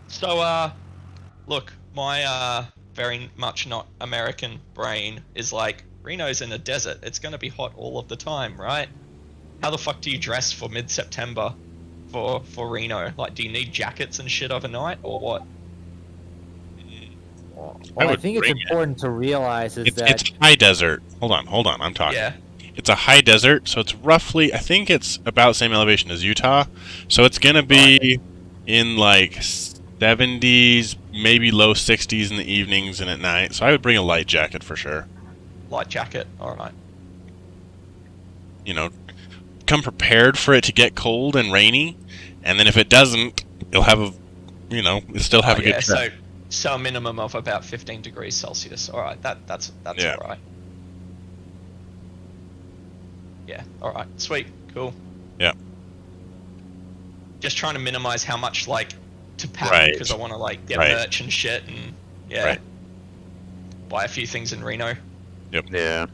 So, look, my very much not American brain is like Reno's in a desert. It's gonna be hot all of the time, right? How the fuck do you dress for mid-September for Reno? Like, do you need jackets and shit overnight or what? I Well, I would think it's bring it. important to realize is It's that high desert. Hold on, I'm talking. Yeah. It's a high desert, so it's roughly, I think it's about the same elevation as Utah. So it's gonna Right. be in like 70s, maybe low 60s in the evenings and at night. So I would bring a light jacket for sure. Light jacket. All right. You know, come prepared for it to get cold and rainy, and then if it doesn't, you'll have a, you'll still Oh have a good yeah. trip. So a minimum of about 15 degrees Celsius. All right. That's Yeah. all right. Yeah. All right. Sweet. Cool. Yeah. Just trying to minimize how much like to pack Right. because I want to like get Right. merch and shit and yeah, Right. buy a few things in Reno. yeah,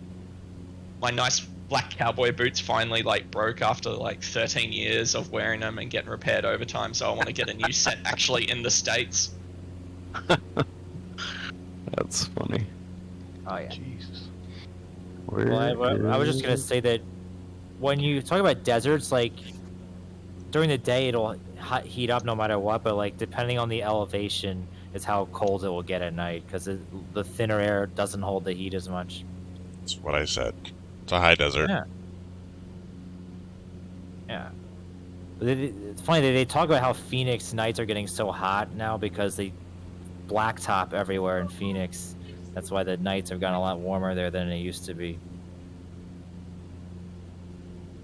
My nice black cowboy boots finally like broke after like 13 years of wearing them and getting repaired over time. So I want to get a new set actually in the States. That's funny. oh yeah. Jesus. Well, I was just gonna say that when you talk about deserts, like during the day it'll heat up no matter what, but like depending on the elevation is how cold it will get at night because the thinner air doesn't hold the heat as much. That's what I said. It's a high desert. Yeah. Yeah. But it's funny that they talk about how Phoenix nights are getting so hot now because they blacktop everywhere in Phoenix. That's why the nights have gotten a lot warmer there than they used to be.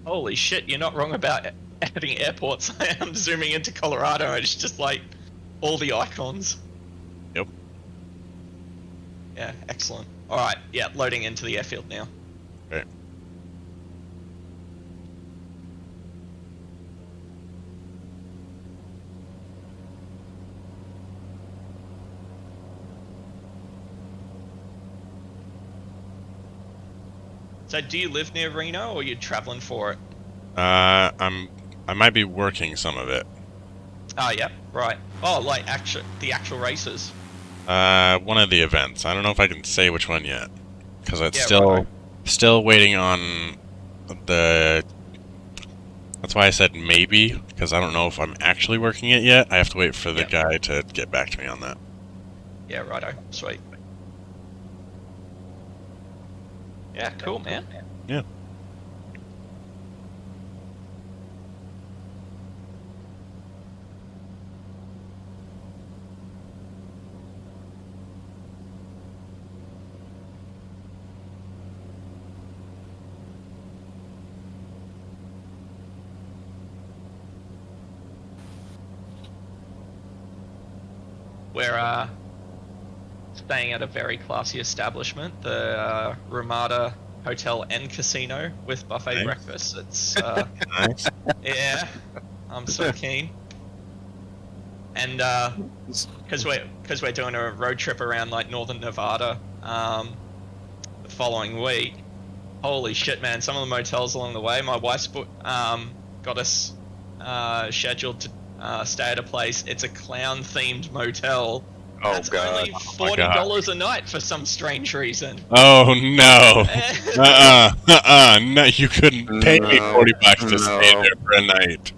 Holy shit, you're not wrong about adding airports. I'm zooming into Colorado and it's just like all the icons. Yep. Yeah, excellent. All right, yeah, loading into the airfield now. Okay. So do you live near Reno or are you traveling for it? I might be working some of it. Oh, yeah, right. Oh, like the actual races. One of the events. I don't know if I can say which one yet, because it's Yeah, still righto. still waiting on the. That's why I said maybe, because I don't know if I'm actually working it yet. I have to wait for the Yep. guy to get back to me on that. Yeah, righto. Sweet. Yeah, cool, man. Yeah. We're staying at a very classy establishment, the Ramada Hotel and Casino with buffet Nice. breakfast. It's Nice. yeah, I'm so keen. And because we're doing a road trip around like northern Nevada the following week. Holy shit, man! Some of the motels along the way. My wife's got us scheduled to stay at a place. It's a clown-themed motel. Oh That's god. only $40 a night for some strange reason. Oh no. No, you couldn't pay me No, $40 to stay no. there for a night.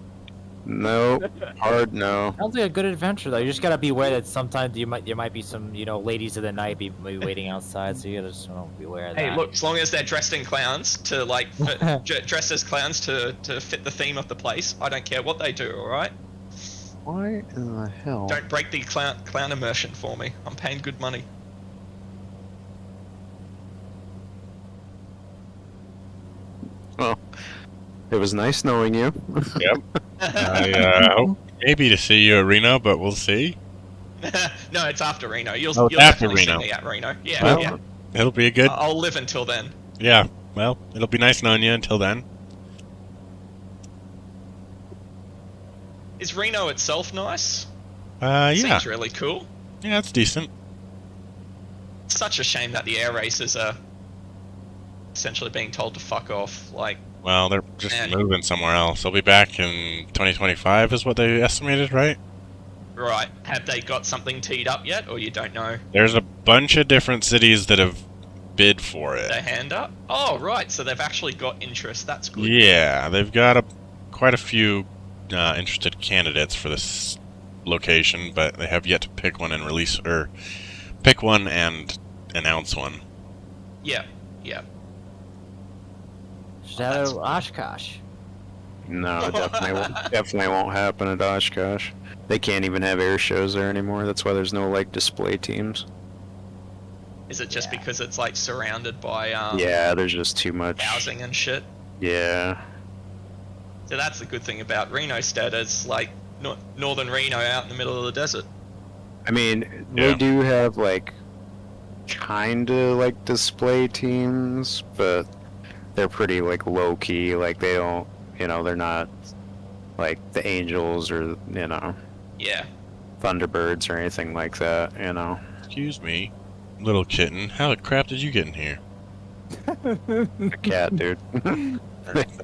Nope. Hard no. Sounds like a good adventure though. You just gotta be aware that sometimes there might be some ladies of the night be waiting outside, so you gotta just be aware of that. Hey, look, as long as they're dressed in clowns to like dressed as clowns to fit the theme of the place, I don't care what they do. All right, Why in the hell? don't break the clown immersion for me. I'm paying good money. Well, it was nice knowing you. Yep. I hope maybe to see you at Reno, but we'll see. No, it's after Reno. You'll Oh, it's you'll after definitely see Reno. me at Reno. Yeah, Well, yeah. It'll be a good. I'll live until then. Yeah. Well, it'll be nice knowing you until then. Is Reno itself nice? Yeah. Seems really cool. Yeah, it's decent. It's such a shame that the air races are essentially being told to fuck off. Like, Well, they're just Man. moving somewhere else. They'll be back in 2025, is what they estimated, right? Right. Have they got something teed up yet, or you don't know? There's a bunch of different cities that have bid for it. Their hand up? Oh, right. So they've actually got interest. That's good. Yeah, they've got quite a few interested candidates for this location, but they have yet to pick one and pick one and announce one. Yeah. Yeah. Should have Oshkosh. No, it definitely won't happen at Oshkosh. They can't even have air shows there anymore. That's why there's no like display teams. Is it just because it's like surrounded by Yeah, there's just too much housing and shit? Yeah. So that's the good thing about Reno State. It's like northern Reno out in the middle of the desert. I mean, they do have like kinda like display teams, but they're pretty like low key. Like they don't, they're not like the Angels or Yeah. Thunderbirds or anything like that. Excuse me, little kitten. How the crap did you get in here? A cat, dude.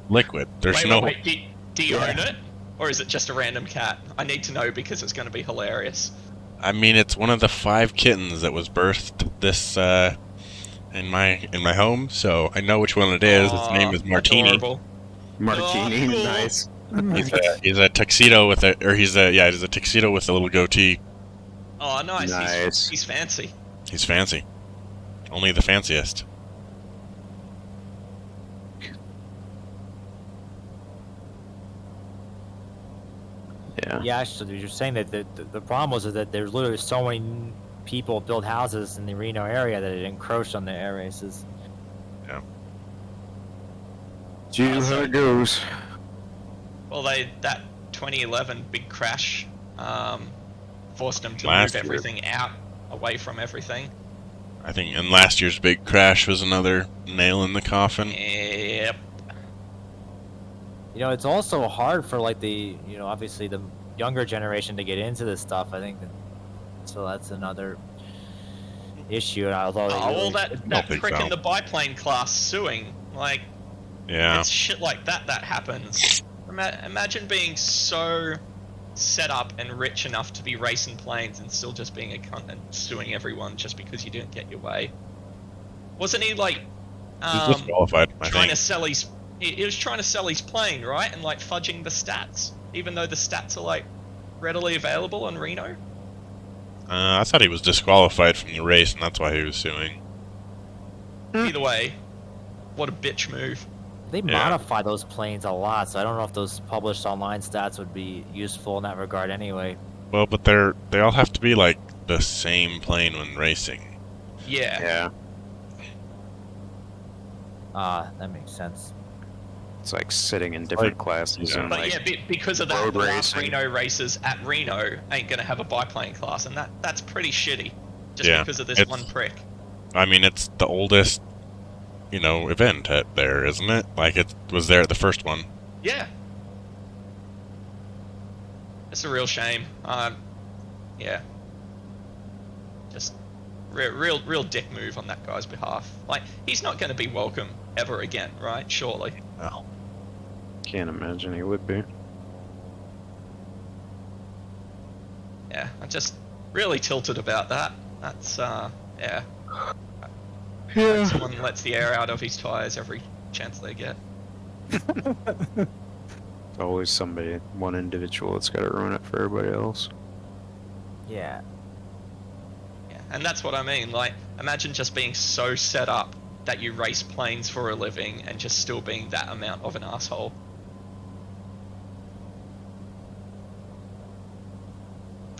Liquid. There's Wait. Do you own it, or is it just a random cat? I need to know because it's going to be hilarious. I mean, it's one of the 5 kittens that was birthed this in my home, so I know which one it is. Its name is Martini. Adorable. Martini, Oh, cool. nice. He's a tuxedo with he's a tuxedo with a little goatee. Oh, nice. Nice. He's fancy. He's fancy. Only the fanciest. Yeah. Yeah, actually, you're saying that the problem was that there's literally so many people build houses in the Reno area that it encroached on the air races. See how it goes. Well, that 2011 big crash forced them to Last move year. everything out, away from everything. I think, and last year's big crash was another nail in the coffin. Yep. It's also hard for like obviously the younger generation to get into this stuff. I think so. That's another issue. Although Well, that think prick so. in the biplane class suing, like, Yeah. it's shit like that happens. Imagine being so set up and rich enough to be racing planes and still just being a cunt and suing everyone just because you didn't get your way. Wasn't he like He's disqualified, I trying think. to sell his? He was trying to sell his plane, right? And like fudging the stats, even though the stats are like readily available on Reno. I thought he was disqualified from the race, and that's why he was suing. Either way, what a bitch move. They modify those planes a lot, so I don't know if those published online stats would be useful in that regard anyway. Well, but they all have to be like the same plane when racing. Yeah. Yeah. That makes sense. It's like sitting in different classes Yeah. and But like yeah, because of that, road the last racing. Reno races at Reno ain't gonna have a biplane class, and that's pretty shitty. Just Yeah, because of this it's- one prick. I mean, it's the oldest, event there, isn't it? Like, it was there at the first one. Yeah. It's a real shame. Yeah. Just real dick move on that guy's behalf. Like, he's not going to be welcome ever again, right? Surely. No. can't imagine he would be. Yeah, I'm just really tilted about that. That's, yeah. Someone lets the air out of his tires every chance they get. Always somebody, one individual that's got to ruin it for everybody else. Yeah. Yeah, and that's what I mean. Like, imagine just being so set up that you race planes for a living and just still being that amount of an asshole.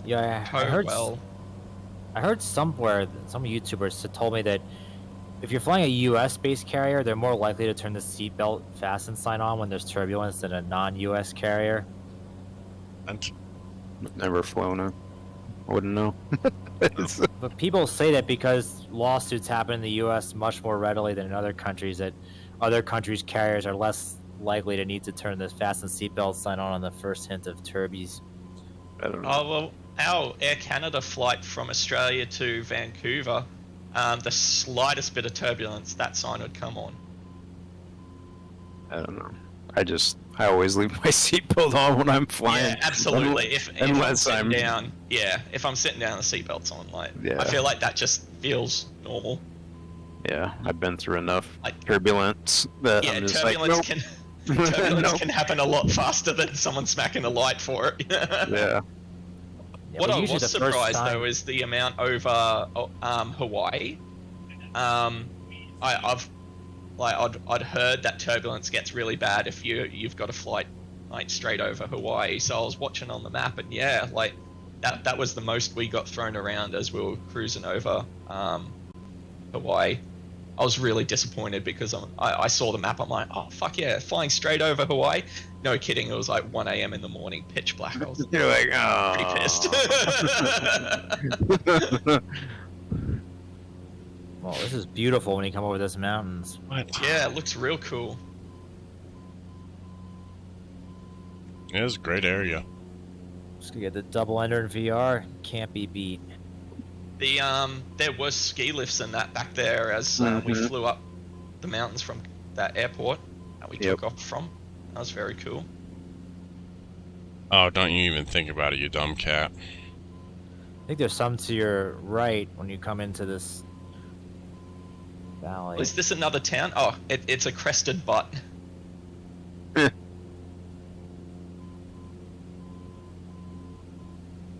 Yeah, I Oh, heard. well. I heard somewhere some YouTubers had told me that if you're flying a U.S.-based carrier, they're more likely to turn the seatbelt fasten sign on when there's turbulence than a non-U.S. carrier. And Never flown it. Wouldn't know. But people say that because lawsuits happen in the U.S. much more readily than in other countries, that other countries' carriers are less likely to need to turn the fasten seatbelt sign on the first hint of turbies. I don't know. Oh, well, our Air Canada flight from Australia to Vancouver, the slightest bit of turbulence, that sign would come on. I don't know. I always leave my seatbelt on when I'm flying. Yeah, absolutely. If I'm Unless sitting I'm down, yeah, if I'm sitting down, the seatbelt's on. Like, Yeah. I feel like that just feels normal. Yeah, I've been through enough Like, turbulence that yeah, I'm just turbulence like, can nope. turbulence Nope. can happen a lot faster than someone smacking a light for it. Yeah. Yeah, What but I usually was the first surprised time, though is the amount over Hawaii. I'd heard that turbulence gets really bad if you've got a flight like straight over Hawaii. So I was watching on the map, and yeah, like that was the most we got thrown around as we were cruising over Hawaii. I was really disappointed because I saw the map. I'm like, oh fuck yeah, flying straight over Hawaii. No kidding, it was like 1 a.m. in the morning, pitch black. I was You're like, pretty pissed. well, this is beautiful when you come over these mountains. What? Yeah, it looks real cool. It is a great area. Just gonna get the double ender in VR. Can't be beat. There were ski lifts and that back there as we flew up the mountains from that airport that we took off from. That was very cool. Oh, don't you even think about it, you dumb cat. I think there's some to your right when you come into this valley. Is this another town? Oh, it's a crested butt.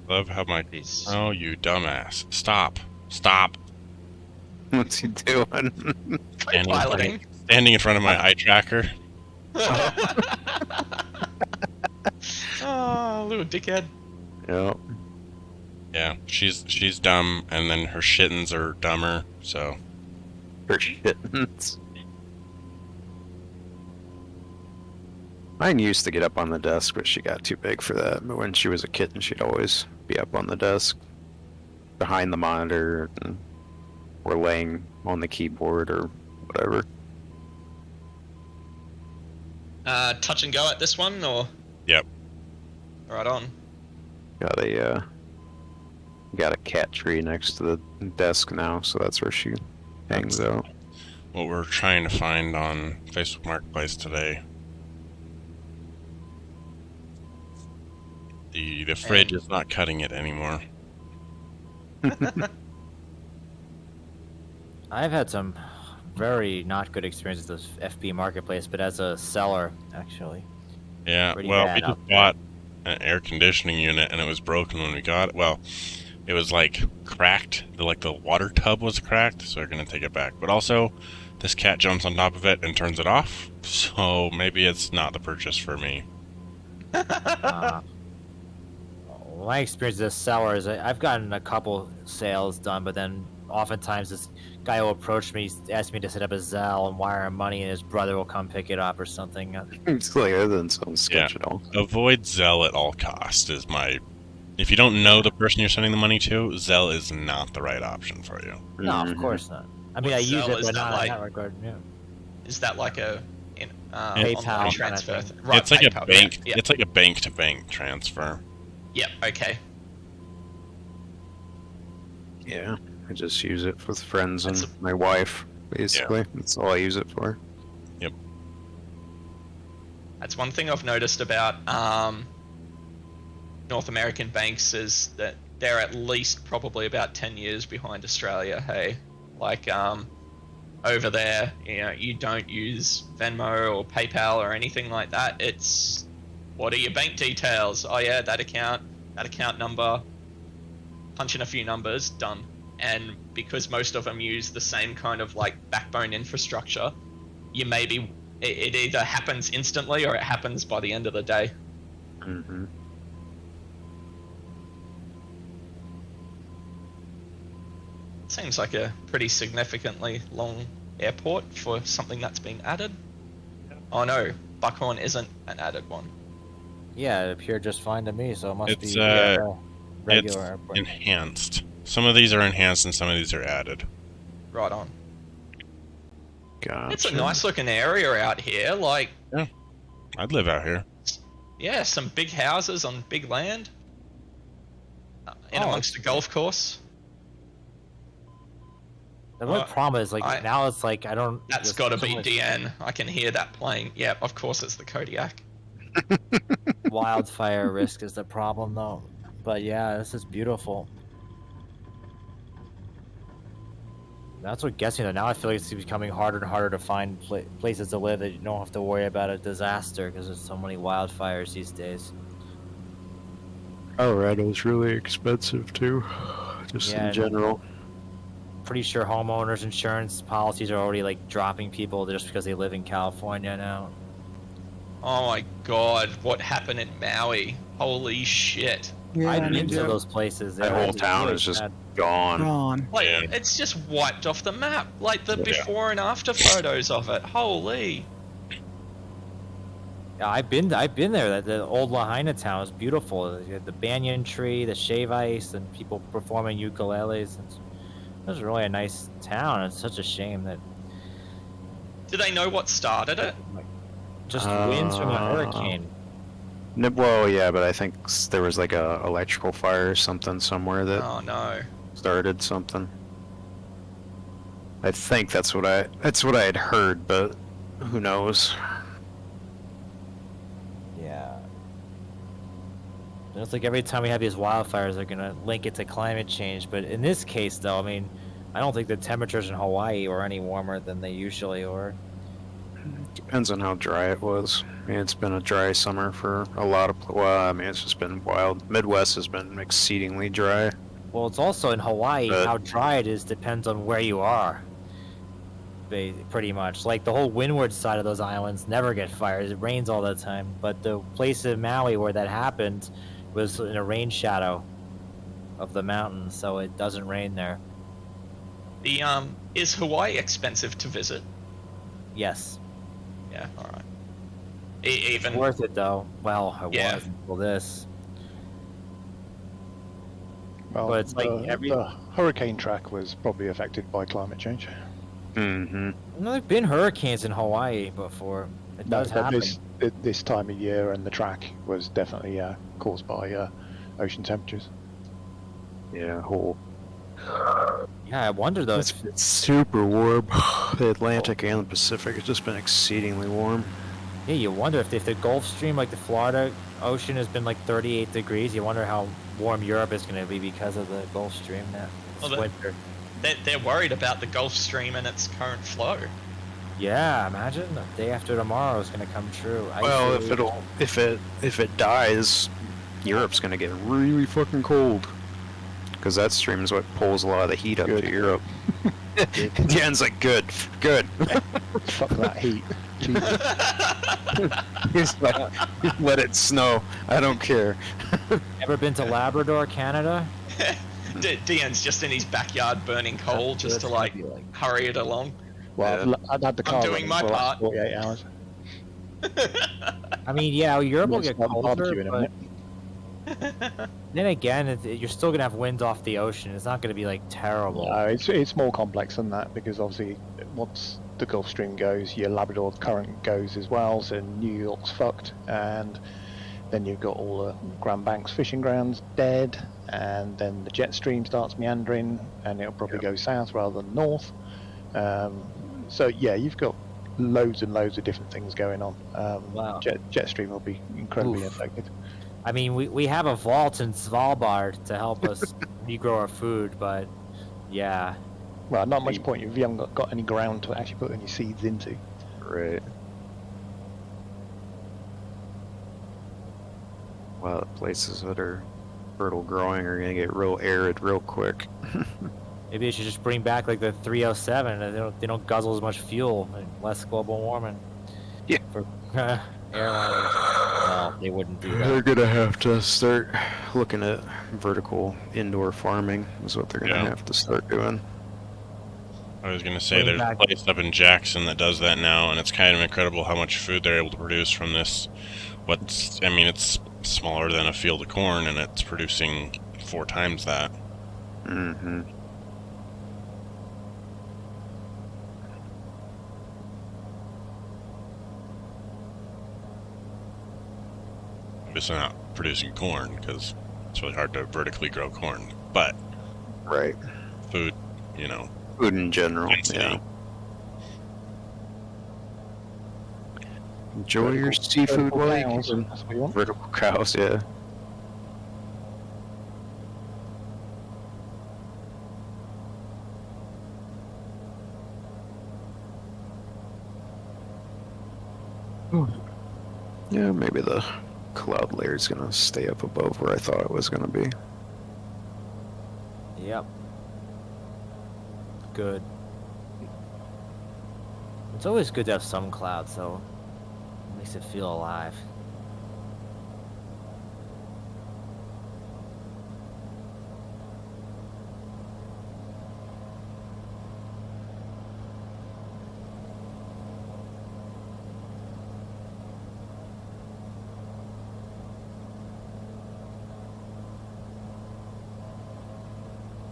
Love how my... These- Oh, you dumbass. Stop. Stop. What's he doing? Piloting. Standing in front of my eye tracker. Oh, little dickhead. Yep. Yeah, she's dumb, and then her shittens are dumber, so... For shittens. Mine used to get up on the desk, but she got too big for that. But when she was a kitten, she'd always be up on the desk, behind the monitor, or laying on the keyboard or whatever. Touch and go at this one, or? Yep. Right on. Got a cat tree next to the desk now, so that's where she hangs out. What we're trying to find on Facebook Marketplace today. The fridge is not cutting it anymore. I've had some very not good experiences with this FB Marketplace, but as a seller, actually. Yeah, Pretty well, bad we out just there. bought an air conditioning unit, and it was broken when we got it. Well, it was like cracked. The water tub was cracked, so we're gonna take it back. But also, this cat jumps on top of it and turns it off. So maybe it's not the purchase for me. My experience as a seller is I've gotten a couple sales done, but then oftentimes this guy will approach me, ask me to set up a Zelle and wire him money, and his brother will come pick it up or something. It's like that doesn't sound sketch at all. Avoid Zelle at all costs is my... If you don't know the person you're sending the money to, Zelle is not the right option for you. No, of course not. I mean, I What's use Zelle? it, Is but that not like- in that regard. Yeah. Is that like a PayPal online kind of transfer? thing. Right, It's like PayPal, a bank. Yeah. It's like a bank-to-bank transfer. Yep. Okay. Yeah, I just use it with friends and That's my wife, basically. That's all I use it for. That's one thing I've noticed about North American banks is that they're at least probably about 10 years behind Australia. Hey, like over there, you don't use Venmo or PayPal or anything like that. It's what are your bank details? Oh yeah, that account number. Punch in a few numbers, done. And because most of them use the same kind of like backbone infrastructure, it either happens instantly or it happens by the end of the day. Mm-hmm. Seems like a pretty significantly long airport for something that's being added. Oh no, Buckhorn isn't an added one. Yeah, it appeared just fine to me, so it must It's, be a regular It's airport. enhanced. Some of these are enhanced and some of these are added. Right on. Gotcha. It's a nice looking area out here. Like, I'd live out here. yeah, some big houses on big land. In Oh, amongst a golf course. The only problem is like now it's like I don't. That's got to be DN. I can hear that playing. Yeah, of course it's the Kodiak. Wildfire risk is the problem though. But yeah, this is beautiful. That's what gets me though. Now I feel like it's becoming harder and harder to find places to live that you don't have to worry about a disaster because there's so many wildfires these days. Colorado's really expensive too, just in general. Pretty sure homeowners insurance policies are already like dropping people just because they live in California now. Oh my god, what happened in Maui? Holy shit. Yeah, I've been to those places. That whole town is just gone. Like, it's just wiped off the map. Like the before and after photos of it. Holy. Yeah, I've been there. The old Lahaina town is beautiful. You had the banyan tree, the shave ice, and people performing ukuleles. It was really a nice town. It's such a shame that. Do they know what started it? Just winds from a hurricane. Well, yeah, but I think there was like a electrical fire or something somewhere that started something. I think that's what I had heard, but who knows? Yeah. It's like every time we have these wildfires, they're gonna link it to climate change. But in this case, though, I mean, I don't think the temperatures in Hawaii were any warmer than they usually are. Depends on how dry it was. I mean, it's been a dry summer for a lot of. Well, I mean, it's just been wild. Midwest has been exceedingly dry. Well, it's also in Hawaii. How dry it is depends on where you are. Pretty much, like the whole windward side of those islands never get fires. It rains all the time. But the place in Maui where that happened was in a rain shadow of the mountains, so it doesn't rain there. Is Hawaii expensive to visit? Yes. Yeah, alright. Even... It's worth it, though. Well, it was until this. Well, but it's like the hurricane track was probably affected by climate change. Mm-hmm. There have been hurricanes in Hawaii before. It does happen. This time of year, and the track was definitely caused by ocean temperatures. Yeah, Yeah, I wonder though. It's super warm. The Atlantic and the Pacific has just been exceedingly warm. Yeah, you wonder if the Gulf Stream, like the Florida Ocean, has been like 38 degrees. You wonder how warm Europe is going to be because of the Gulf Stream this winter. They're worried about the Gulf Stream and its current flow. Yeah, imagine the day after tomorrow is going to come true. Well, if it dies, Europe's going to get really fucking cold. Because that stream is what pulls a lot of the heat up to Europe. Dan's like, good. Fuck that heat. He's like, let it snow. I don't care. Ever been to Labrador, Canada? Dean's just in his backyard burning coal just to like hurry it along. Well, I've had the car. I'm doing my part. 48 hours. I mean, yeah, Europe will get colder, in a but minute. then again, you're still gonna have wind off the ocean. It's not gonna be like terrible. No, it's more complex than that because obviously once the Gulf Stream goes, your Labrador current goes as well, so New York's fucked, and then you've got all the Grand Banks fishing grounds dead, and then the jet stream starts meandering, and it'll probably go south rather than north. So yeah, you've got loads and loads of different things going on. Wow. Jet stream will be incredibly affected. I mean, we have a vault in Svalbard to help us regrow our food, but yeah. Well, not much point if you haven't got any ground to actually put any seeds into. Right. Well, places that are fertile growing are going to get real arid real quick. Maybe they should just bring back like the 307 and they don't guzzle as much fuel and less global warming. Yeah. For airliners. Well, they wouldn't do that. They're going to have to start looking at vertical indoor farming is what they're going to have to start doing. I was going to say there's a place up in Jackson that does that now, and it's kind of incredible how much food they're able to produce from this. It's smaller than a field of corn, and it's producing 4 times that. Mm-hmm. Obviously not producing corn, because it's really hard to vertically grow corn, but right, food, Food in general, density. yeah. Enjoy your seafood vertical while you cows, can. that's what you want. Vertical cows, yeah. Yeah, maybe the cloud layer is gonna stay up above where I thought it was gonna be. Yep. Good. It's always good to have some clouds, though. It makes it feel alive.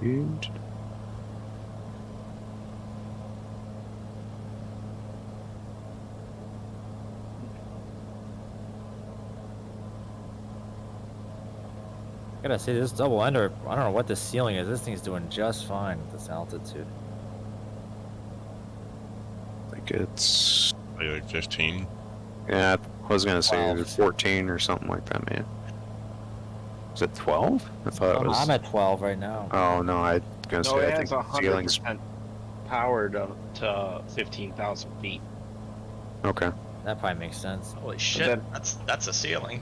Huge. I gotta say, this double ender, I don't know what the ceiling is. This thing's doing just fine at this altitude. I think it's. Maybe like 15. Yeah, I was gonna say 12. 14 or something like that, man. Is it 12? I thought it was. I'm at 12 right now. Oh no, I was gonna No, say it I has think ceilings. 100% power to 15,000 feet. Okay. That probably makes sense. Holy shit, then- that's a ceiling.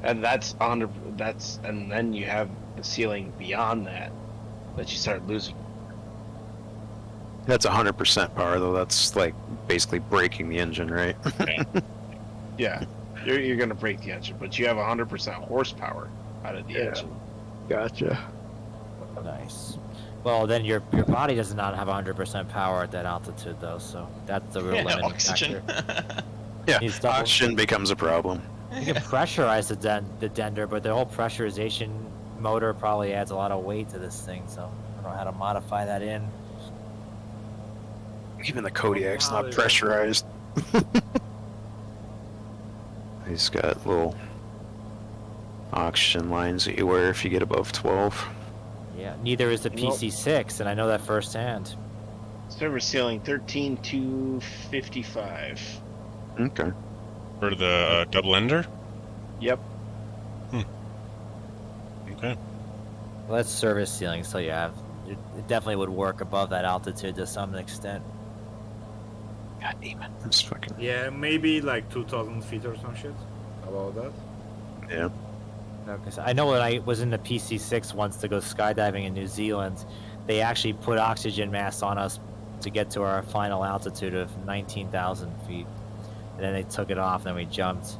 And that's 100. And then you have the ceiling beyond that you start losing. That's 100% power though. That's like basically breaking the engine, right? Yeah, you're gonna break the engine, but you have 100% horsepower out of the Yeah. engine. Gotcha. Nice. Well, then your body does not have 100% power at that altitude, though, so that's the real Yeah, limiting oxygen. factor. Yeah, Needs double- oxygen becomes a problem. You can pressurize the dender, but the whole pressurization motor probably adds a lot of weight to this thing, so I don't know how to modify that in. Even the Kodiak's Wow, not yeah. pressurized. He's got little oxygen lines that you wear if you get above 12. Yeah, neither is the Nope. PC6, and I know that firsthand. Server ceiling 13,255. Okay. For the double ender? Yep. Okay. Well, that's service ceiling, so yeah, it definitely would work above that altitude to some extent. God damn it. This fucking. Yeah, maybe like 2,000 feet or some shit. About that. Yeah. No, 'cause I know when I was in the PC6 once to go skydiving in New Zealand, they actually put oxygen masks on us to get to our final altitude of 19,000 feet. And then they took it off, and then we jumped.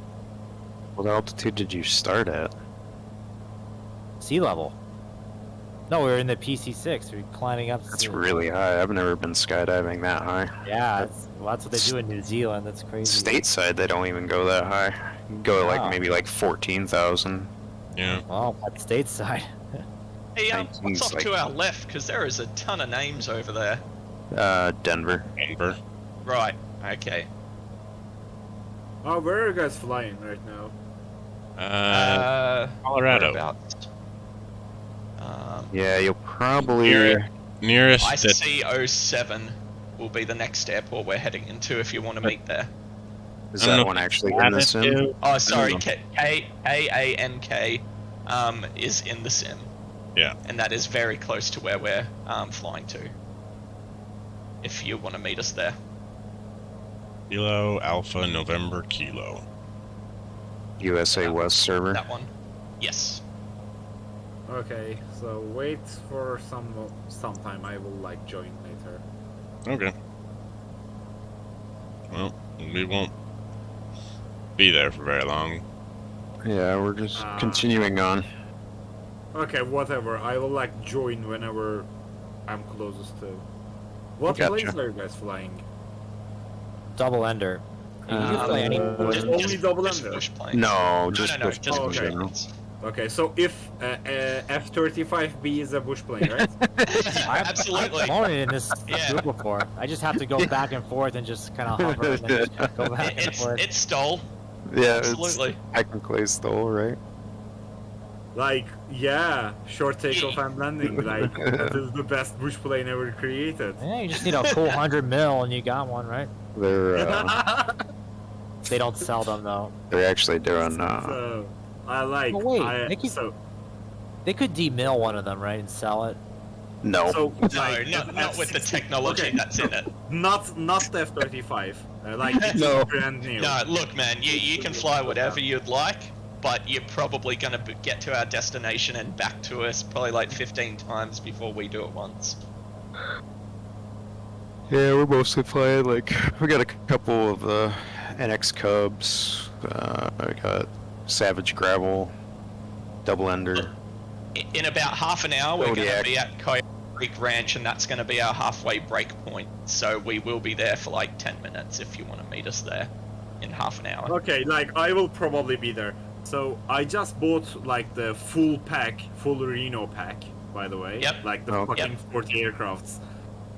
What altitude did you start at? Sea level. No, we were in the PC6. We were climbing up. That's really high. I've never been skydiving that high. Yeah, well, that's what they do in New Zealand. That's crazy. Stateside, they don't even go that high. You go to Wow. like maybe like 14,000. Yeah. Well, that's stateside. Hey, what's 19's off like- to our left? Because there is a ton of names over there. Denver. Denver. Right. Okay. Oh, where are you guys flying right now? Colorado. whereabouts? Yeah, you'll probably. Nearest that IC07 will be the next airport we're heading into if you want to meet there. Is I don't that know one if actually it's in the added sim? to- Oh, sorry, know. K-A-A-N-K is in the sim. Yeah. And that is very close to where we're flying to. If you want to meet us there. Kilo Alpha November Kilo. USA West server. That one. Yes. Okay, so wait for some time. I will like join later. Okay. Well, we won't be there for very long. Yeah, we're just Ah. continuing on. Okay, whatever. I will like join whenever I'm closest to. What Gotcha. planes are you guys flying? Double ender. You can fly any bush. Just only double just ender? bush planes. No, just no, push just Oh, bush okay. planes. Okay, so if F-35B is a bush plane, right? Absolutely. I've flown it in this Yeah. group before. I just have to go back and forth and just kind of hover and then just go back and It's forth. stole. Yeah, Absolutely. it's technically stole, right? Like, yeah, short takeoff and landing. Like, that is the best bush plane ever created. Yeah, you just need a cool 100 mil and you got one, right? They don't sell them though. They're actually doing. So, I like. Oh, wait, I, they could- so, They could demil one of them, right, and sell it. No. so No, like, not with the F-16 technology okay, that's in it. Not the F-35. Like, it's No. brand new. No, look, man, you can fly whatever you'd like, but you're probably going to get to our destination and back to us probably like 15 times before we do it once. Yeah, we're mostly flying like we got a couple of NX Cubs. We got Savage Gravel, Double Ender. In about half an hour, we're going to Zodiac. be at Coyote Creek Ranch, and that's going to be our halfway break point. So we will be there for like 10 minutes if you want to meet us there in half an hour. Okay, like, I will probably be there. So, I just bought, like, the full Reno pack, by the way. Yep. Like, the Oh. fucking 40 aircrafts.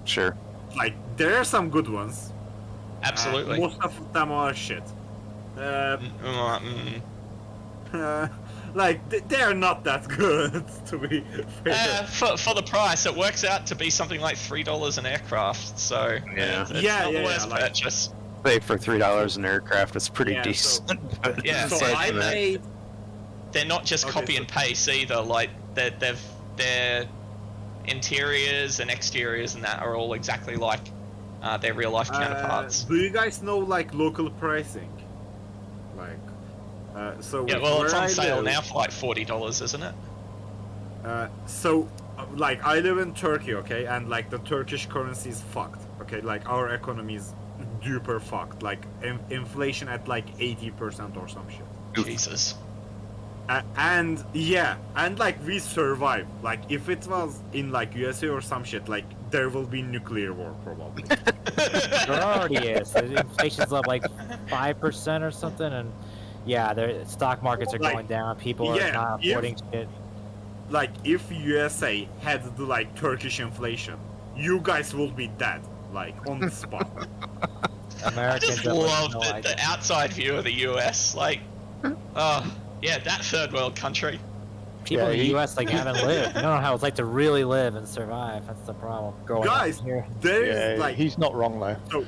Sure. Like, there are some good ones. Absolutely. Most of them are shit. Like, they're not that good, to be fair. For the price, it works out to be something like $3 an aircraft. So Yeah. it's Yeah, not the yeah, worst like- purchase. Say for $3 an aircraft, it's pretty Yeah, so- decent. But Yeah, So aside I from that- paid. They're not just Okay, copy so- and paste either. Like their interiors and exteriors and that are all exactly like their real life counterparts. Do you guys know, like, local pricing? Like, so Yeah, well, it's where on I sale live- now for like $40, isn't it? Like, I live in Turkey, okay, and like the Turkish currency is fucked, okay, like our economy is duper fucked, like inflation at like 80% or some shit. Jesus. And yeah, and like we survive. Like if it was in like USA or some shit, like there will be nuclear war probably. There already is. The inflation's up like 5% or something, and yeah, the stock markets are Like, going down. People are yeah, not if- affording shit. Like if USA had the like Turkish inflation, you guys will be dead, like on the spot. I Americans just have, like, love no the idea. outside view of the US. Like, oh, yeah, that third world country. People Yeah, in the he- U.S. like haven't lived. They don't know how it's like to really live and survive. That's the problem. Growing Guys, up here. There is Yeah, like he's not wrong though. So,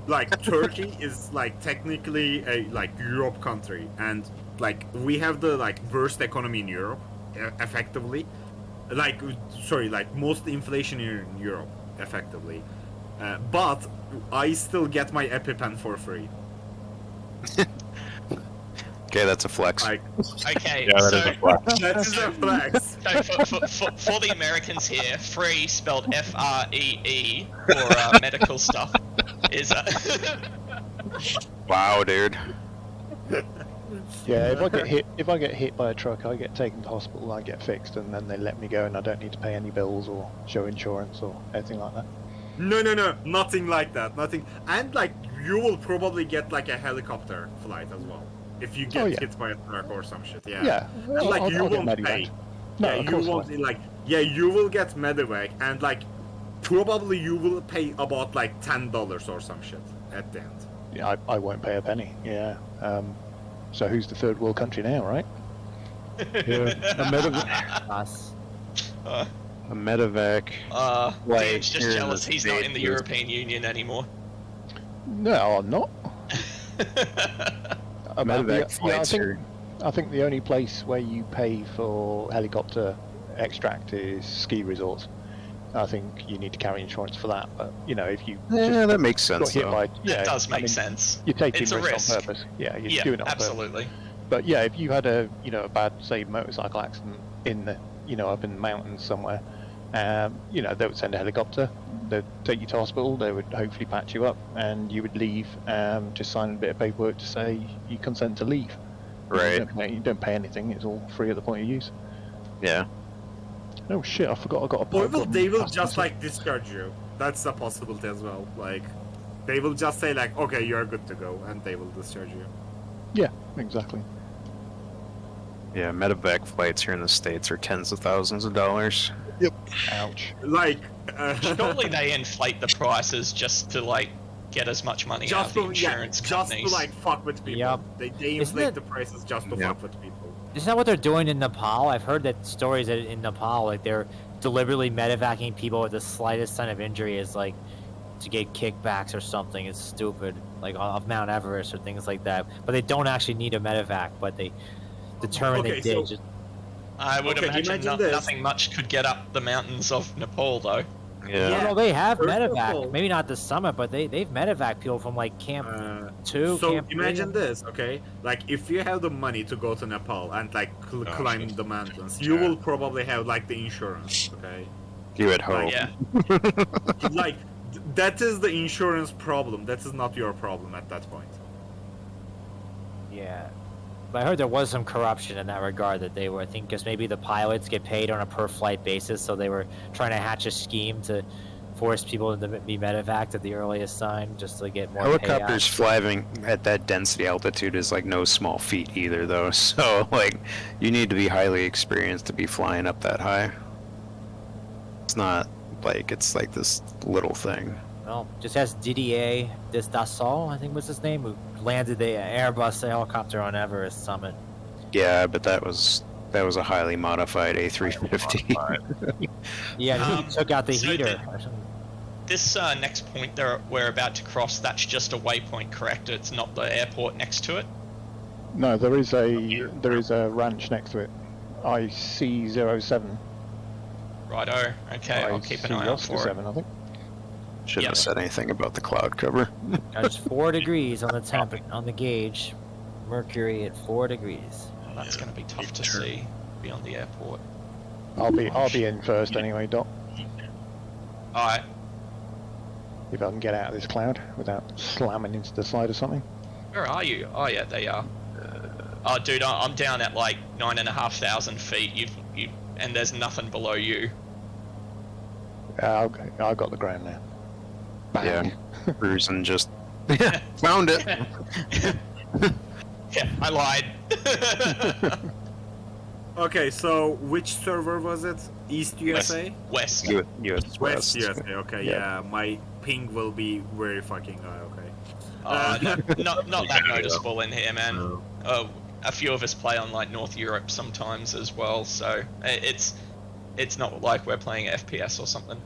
like, Turkey is like technically a like Europe country, and like we have the like worst economy in Europe, effectively. Like, sorry, like most inflation in Europe, effectively. But I still get my EpiPen for free. Okay, that's a flex. Like, Okay, Yeah, that so, is a flex. that is a flex. so for the Americans here, free spelled F-R-E-E for medical stuff is Wow, dude. Yeah, if I get hit by a truck, I get taken to hospital, I get fixed, and then they let me go, and I don't need to pay any bills or show insurance or anything like that. No, nothing like that. Nothing. And like, you will probably get like a helicopter flight as well if you get Oh, yeah. hit by a truck or some shit. Yeah. Yeah, And, like, I'll you get won't medevac. pay. No, Yeah, of you course won't not. like. Yeah, you will get medevac, and like, probably you will pay about like $10 or some shit at the end. Yeah, I won't pay a penny. Yeah. So who's the third world country now, right? Yeah. Us. uh, A medevac. Like, Dan's just here in jealous the he's not in the States. European Union anymore. No, I'm not. Medevac flights I think the only place where you pay for helicopter extract is ski resorts. I think you need to carry insurance for that. But you know, if you Yeah, that makes got sense. hit Though. by, That does make sense. You're taking It's a risks on risk. purpose. Yeah, you're Yeah, doing it on absolutely. purpose. But yeah, if you had a a bad say motorcycle accident in the up in the mountains somewhere, they would send a helicopter. They'd take you to hospital. They would hopefully patch you up, and you would leave. Just sign a bit of paperwork to say you consent to leave. Right. You don't pay anything. It's all free at the point of use. Yeah. Oh shit! I forgot I got a. Or pipe on they will passenger just seat. like discharge you. That's a possibility as well. Like, they will just say like, okay, you're good to go, and they will discharge you. Yeah, exactly. Yeah, medevac flights here in the States are tens of thousands of dollars. Ouch. Like, Surely they inflate the prices just to like get as much money out of just the to insurance just companies. to like fuck with people. Yup. They Isn't inflate it- the prices just to Yeah. fuck with people. Isn't that what they're doing in Nepal? I've heard that stories that in Nepal, like they're deliberately medevacing people with the slightest sign of injury is like to get kickbacks or something. It's stupid, like of Mount Everest or things like that. But they don't actually need a medevac, but they determined Okay, they did. so- I would Okay, imagine imagine this. nothing much could get up the mountains of Nepal, though. Yeah. No, they have First of medevac. all- Maybe not the summit, but they've medevac people from like Camp 2. So Camp 3, imagine and- this, okay? Like if you have the money to go to Nepal and like climb shit. the mountains, you will probably have like the insurance, okay? You would hope. Yeah. Like that is the insurance problem. That is not your problem at that point. Yeah. But I heard there was some corruption in that regard, that they were, I think, because maybe the pilots get paid on a per flight basis, so they were trying to hatch a scheme to force people to be medevaced at the earliest sign just to get more Helicopters payout. flying at that density altitude is like no small feat either, though. So, like, you need to be highly experienced to be flying up that high. It's not like it's like this little thing. Well, just as Didier Dassault, I think was his name, who landed the Airbus helicopter on Everest summit. Yeah, but that was a highly modified A350. Yeah, he took out the so heater. This next point that we're about to cross, that's just a waypoint, correct? It's not the airport next to it? No, there is a ranch next to it. IC07. Righto. Okay, I'll keep an eye out for it. 7, I think. Shouldn't Yeah. have said anything about the cloud cover. Just 4 degrees on the temp on the gauge. Mercury at 4 degrees. Well, that's going to be tough to see beyond the airport. I'll be in first anyway, Doc. Alright. If I can get out of this cloud without slamming into the side of something. Where are you? Oh yeah, they are. Oh dude, I'm down at like 9,500 feet. And there's nothing below you. I got the ground now. Bang. Yeah, cruising just found it. Yeah, I lied. Okay, so which server was it? East USA? West. US West West. USA. Okay, Yeah. yeah. My ping will be very fucking high. Okay. Not that noticeable in here, man. A few of us play on like North Europe sometimes as well, so it's not like we're playing FPS or something.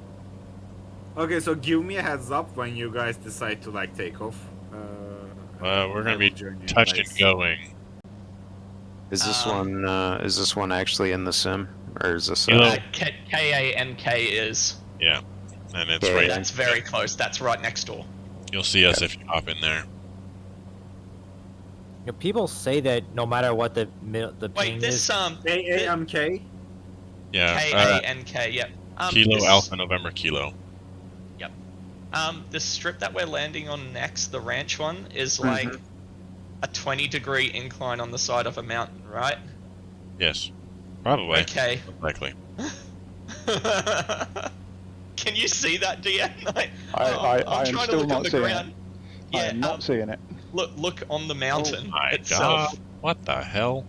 Okay, so give me a heads up when you guys decide to like take off. We're gonna I be will join you touch and guys. going. Is this one actually in the sim, or is this? Kilo. KANK is. Yeah, and it's Yeah, right. That's very close. That's right next door. You'll see us if you hop in there. You know, people say that no matter what the Wait, ping this is, AAMK? Yeah. KANK. Yep. Kilo this, Alpha November Kilo. The strip that we're landing on next, the ranch one, is like a 20-degree incline on the side of a mountain, right? Yes. Probably. Okay. Likely. Can you see that, DN? I am trying to still look not on the seeing ground. it. Yeah, I am not seeing it. look on the mountain My itself. God. What the hell?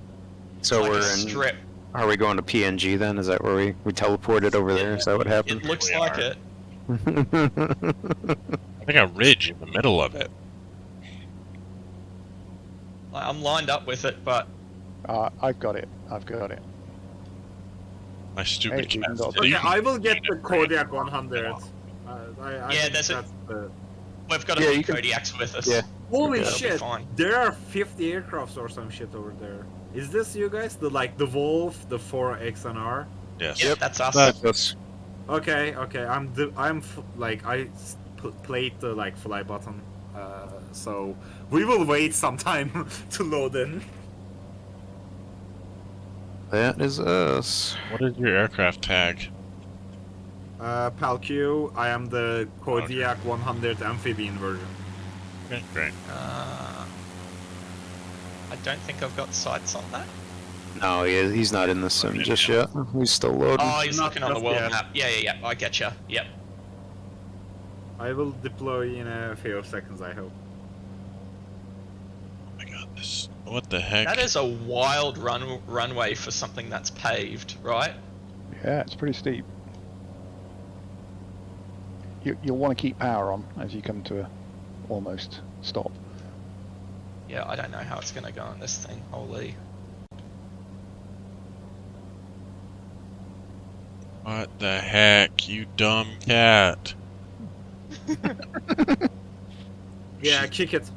So like we're a in. strip. Are we going to PNG then? Is that where we teleported over there? Is that what It happened? looks We like are. it. I think a ridge in the middle of it. Like, I'm lined up with it, but I've got it. I've got it. My stupid Hey, you cat. can go- Okay, I will get the Kodiak 100. Yeah, there's a- that's the... we've got a Yeah, few you can- Kodiaks with us. yeah. Holy That'll be shit! fine. There are 50 aircrafts or some shit over there. Is this you guys? The Wolf, the 4XNR? Yes. Yep, that's us. That's Okay, I played the like fly button, so we will wait some time to load in. that is us. What is your aircraft tag? PalQ, I am the Kodiak 100 amphibian version. Okay, great. I don't think I've got sights on that. No, he's not in the sim just yet. He's still loading. Oh, he's Not looking on the just world yet. map. Yeah. I getcha. Yep. I will deploy in a few seconds, I hope. Oh my God, this. What the heck? That is a wild runway for something that's paved, right? Yeah, it's pretty steep. You'll want to keep power on as you come to a almost stop. Yeah, I don't know how it's gonna go on this thing. Holy. What the heck, you dumb cat? Yeah, kick it.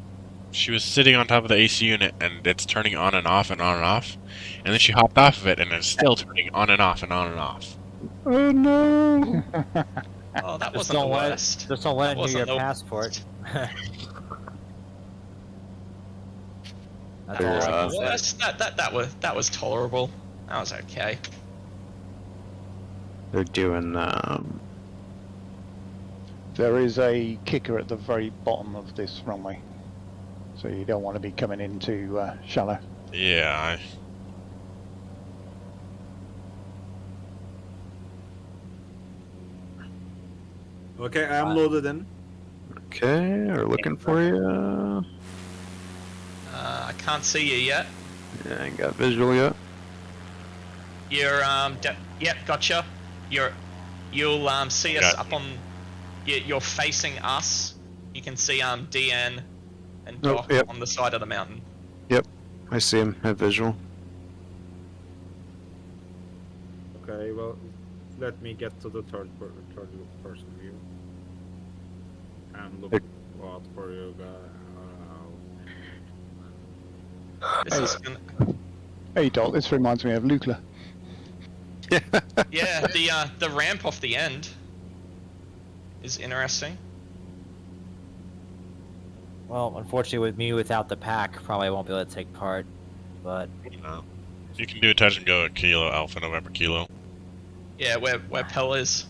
She was sitting on top of the AC unit, and it's turning on and off and on and off. And then she hopped off of it, and it's still turning on and off and on and off. Oh no! Oh, that Just wasn't the don't let worst. just don't let That it near your wasn't the- passport. That's They're, all I uh, can say. Worst? That was tolerable. That was okay. They're doing There is a kicker at the very bottom of this runway, so you don't want to be coming into shallow. Yeah, Okay, I'm loaded in. okay. We're looking for you. I can't see you yet. Yeah, ain't got visual yet. You're yep, gotcha. You'll see us Got up on. You're facing us. You can see DN and Oh, Doc yep. on the side of the mountain. I see him. Have visual. Okay, well, let me get to the third person view. And look out for you guys. This is gonna, Hey Doc, this reminds me of Lukla. yeah, the ramp off the end is interesting. Well, unfortunately, with me without the pack, probably won't be able to take part. But no. You can do a touch and go at Kilo, Alpha November Kilo. Yeah, where Pell is.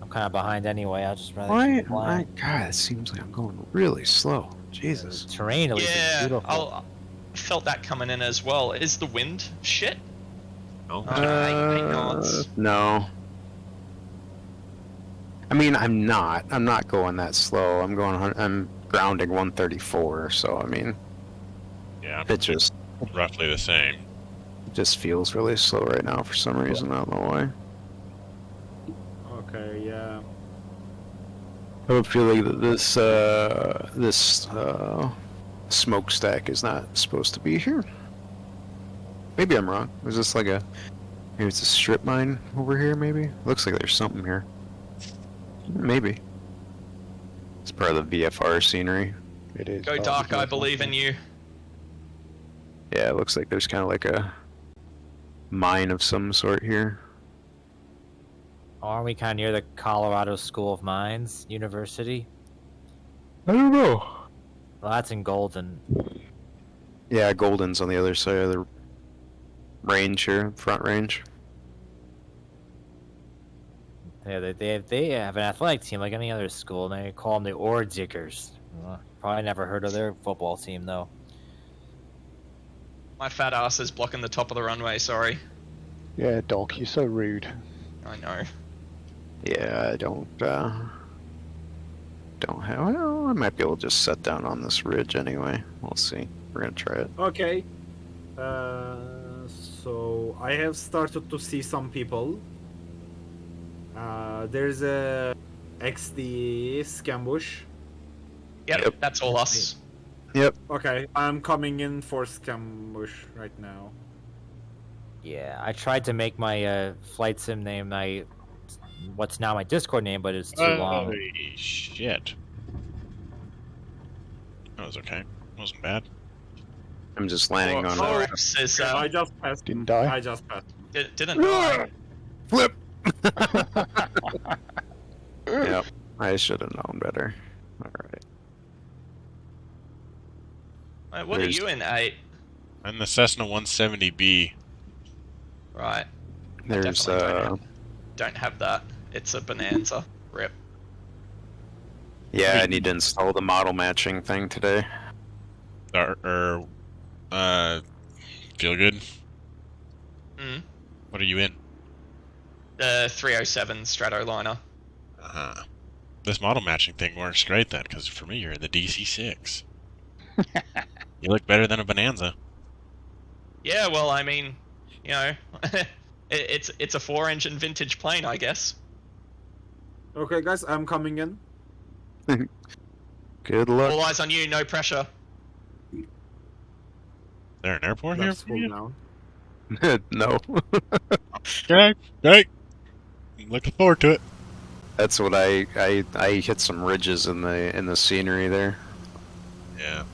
I'm kind of behind anyway. I'll just rather Why? keep flying. My God, it seems like I'm going really slow. Jesus. The terrain at least is Yeah, beautiful. I felt that coming in as well. Is the wind shit? No. Eight knots. No. I mean, I'm not. I'm not going that slow. I'm going. I'm grounding 134. So I mean, Yeah, it just roughly the same. feels really slow right now for some reason. I don't know why. Okay, yeah. I have a feeling that this smokestack is not supposed to be here. Maybe I'm wrong. Is this like a maybe it's a strip mine over here? Maybe looks like there's something here. Maybe it's part of the VFR scenery. It is. Go Dark, I believe in you. Yeah, it looks like there's kind of like a mine of some sort here. Aren't we kind of near the Colorado School of Mines University? I don't know. Well, that's in Golden. Yeah, Golden's on the other side of the range here, front range. Yeah, they have an athletic team like any other school, and they call them the Ore Diggers. Probably never heard of their football team though. My fat ass is blocking the top of the runway. Sorry. Yeah, Doc, you're so rude. I know. Yeah, I don't have. Well, I might be able to just set down on this ridge anyway. We'll see. We're gonna try it. Okay. So I have started to see some people. There's a XD Scambush. Yep, that's all us. Okay, I'm coming in for Scambush right now. Yeah, I tried to make my flight sim name what's now my Discord name, but it's too long. Holy shit. That was okay. Wasn't bad. I'm just landing on. Oh, a says, I just passed. Didn't die. I just passed. didn't die. Flip. Yep, I should have known better. All right. Wait, what There's- are you in, 8? And the Cessna 170B. Right. There's Definitely don't have that. It's a Bonanza. Rip. yeah, I need to install the model matching thing today. Feel good? Mm. What are you in? The 307 Stratoliner. Uh-huh. This model matching thing works great then, because for me, you're in the DC-6. You look better than a Bonanza. Yeah, well, I mean, you know, it's a 4-engine vintage plane, I guess. Okay, guys, I'm coming in. Good luck. All eyes on you, no pressure. Is there an airport here? Let's for cool you? down. No. Okay. looking forward to it. That's what I hit some ridges in the scenery there. Yeah.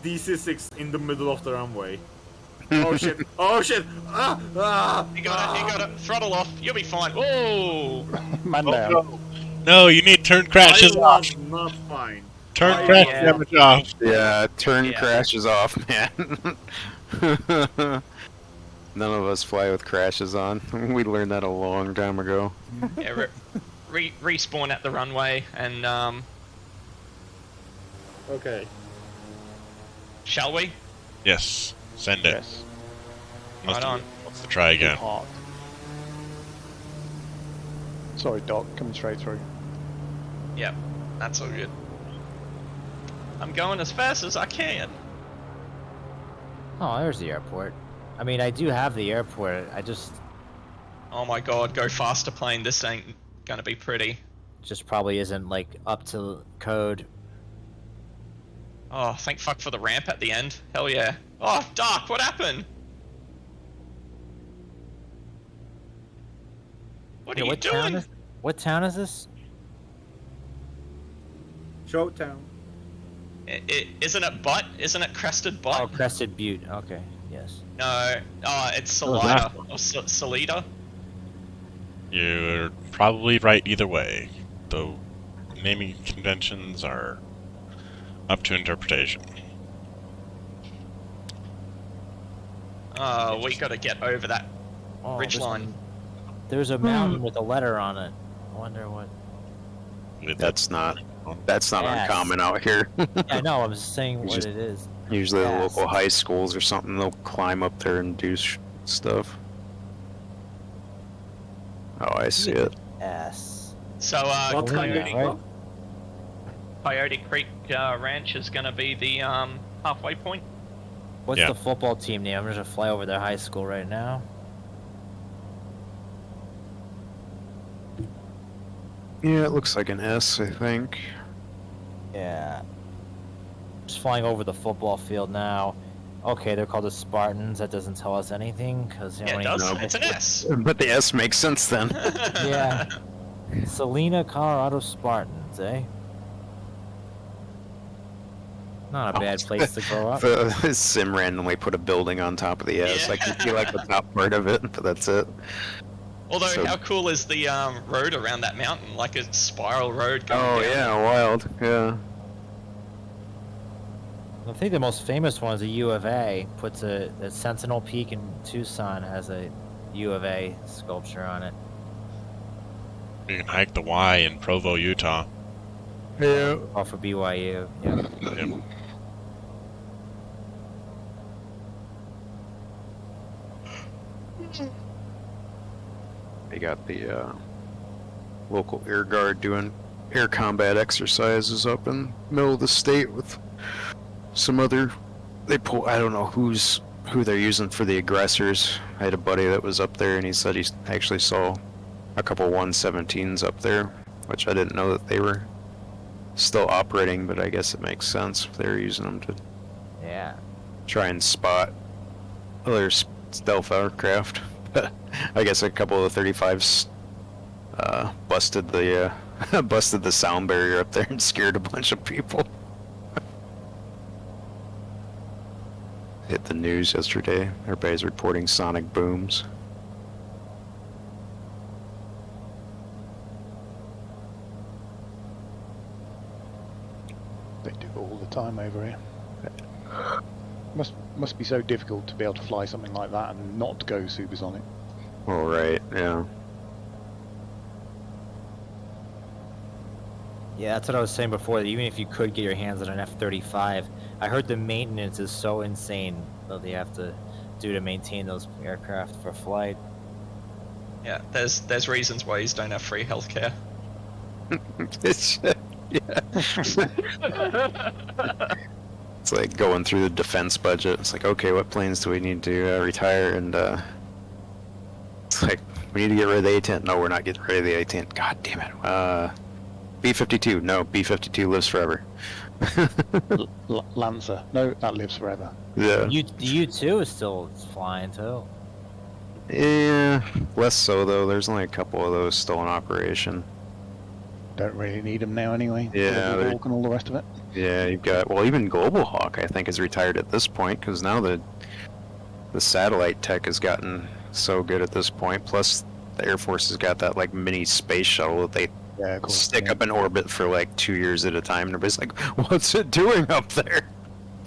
DC6 in the middle of the runway. Oh shit! Oh shit! Ah! Ah! You got it. Throttle off. You'll be fine. Oh! Man Oh, down. no. No, you need turn crashes I off. was not fine. Turn I crash was damage off. Yeah, turn Yeah. crashes off, man. None of us fly with crashes on. We learned that a long time ago. Yeah, respawn at the runway and Okay. shall we? Yes, send it. Yes. Right on. Let's try again. Hard. Sorry, Doc, coming straight through. Yep, that's all good. I'm going as fast as I can. Oh, there's the airport. I mean, I do have the airport. I just Oh my god, go faster plane. This ain't gonna be pretty. probably isn't like up to code. Oh, thank fuck for the ramp at the end. Hell yeah. Oh, Dark, what happened? What are you doing? What town is this? Showtown. Isn't it Butt? Isn't it Crested Butt? Oh, Crested Butte. Okay, yes. No. Oh, it's Salida. Or Salida. You're probably right either way, though naming conventions are up to interpretation. Oh, we gotta get over that Oh, ridge line. There's a mountain with a letter on it. I wonder what. That's not Yes. uncommon out here. I know. I'm just saying what Just- it is. Usually the Yes. local high schools or something, they'll climb up there and do stuff. Oh, I see it. S. So, What time Coyote, did he go? Coyote Creek Ranch is gonna be the halfway point. What's Yeah. the football team name? I'm gonna fly over their high school right now. Yeah, it looks like an S, I think. Yeah. Just flying over the football field now. Okay, they're called the Spartans. That doesn't tell us anything because Yeah, it does. It's an S. But the S makes sense then. Yeah. Salina, Colorado Spartans, eh? Not a bad place to grow up. The sim randomly put a building on top of the S. I can feel like the top part of it, but that's it. Although, So- how cool is the road around that mountain? Like a spiral road going Oh down. yeah, wild. Yeah. I think the most famous one is the U of A. Puts a Sentinel Peak in Tucson has a U of A sculpture on it. You can hike the Y in Provo, Utah. Yeah. Off of BYU. Yeah. Yep. They got the local air guard doing air combat exercises up in the middle of the state with some other. They pull. I don't know who they're using for the aggressors. I had a buddy that was up there, and he said he actually saw a couple 117s up there, which I didn't know that they were still operating. But I guess it makes sense if they're using them to Yeah. try and spot other stealth aircraft. I guess a couple of the 35s busted the busted the sound barrier up there and scared a bunch of people. Hit the news yesterday. Everybody's reporting sonic booms. They do it all the time over here. Must be so difficult to be able to fly something like that and not go supersonic. All right, yeah. Yeah, that's what I was saying before. That even if you could get your hands on an F-35, I heard the maintenance is so insane that they have to do to maintain those aircraft for flight. Yeah, there's reasons why you don't have free healthcare. It's, yeah. It's like going through the defense budget. It's like, okay, what planes do we need to retire? And it's like, we need to get rid of the A-10. No, we're not getting rid of the A-10. God damn it. B-52. No, B-52 lives forever. Lancer. No, that lives forever. Yeah. The U-2 is still flying too. Yeah, less so though. There's only a couple of those still in operation. Don't really need them now anyway. Yeah, Global Hawk and all the rest of it. Yeah, you've got, well, even Global Hawk I think is retired at this point because now the satellite tech has gotten so good at this point. Plus, the Air Force has got that like mini space shuttle that they Yeah, of course. stick up in orbit for like 2 years at a time, and everybody's like, "What's it doing up there?"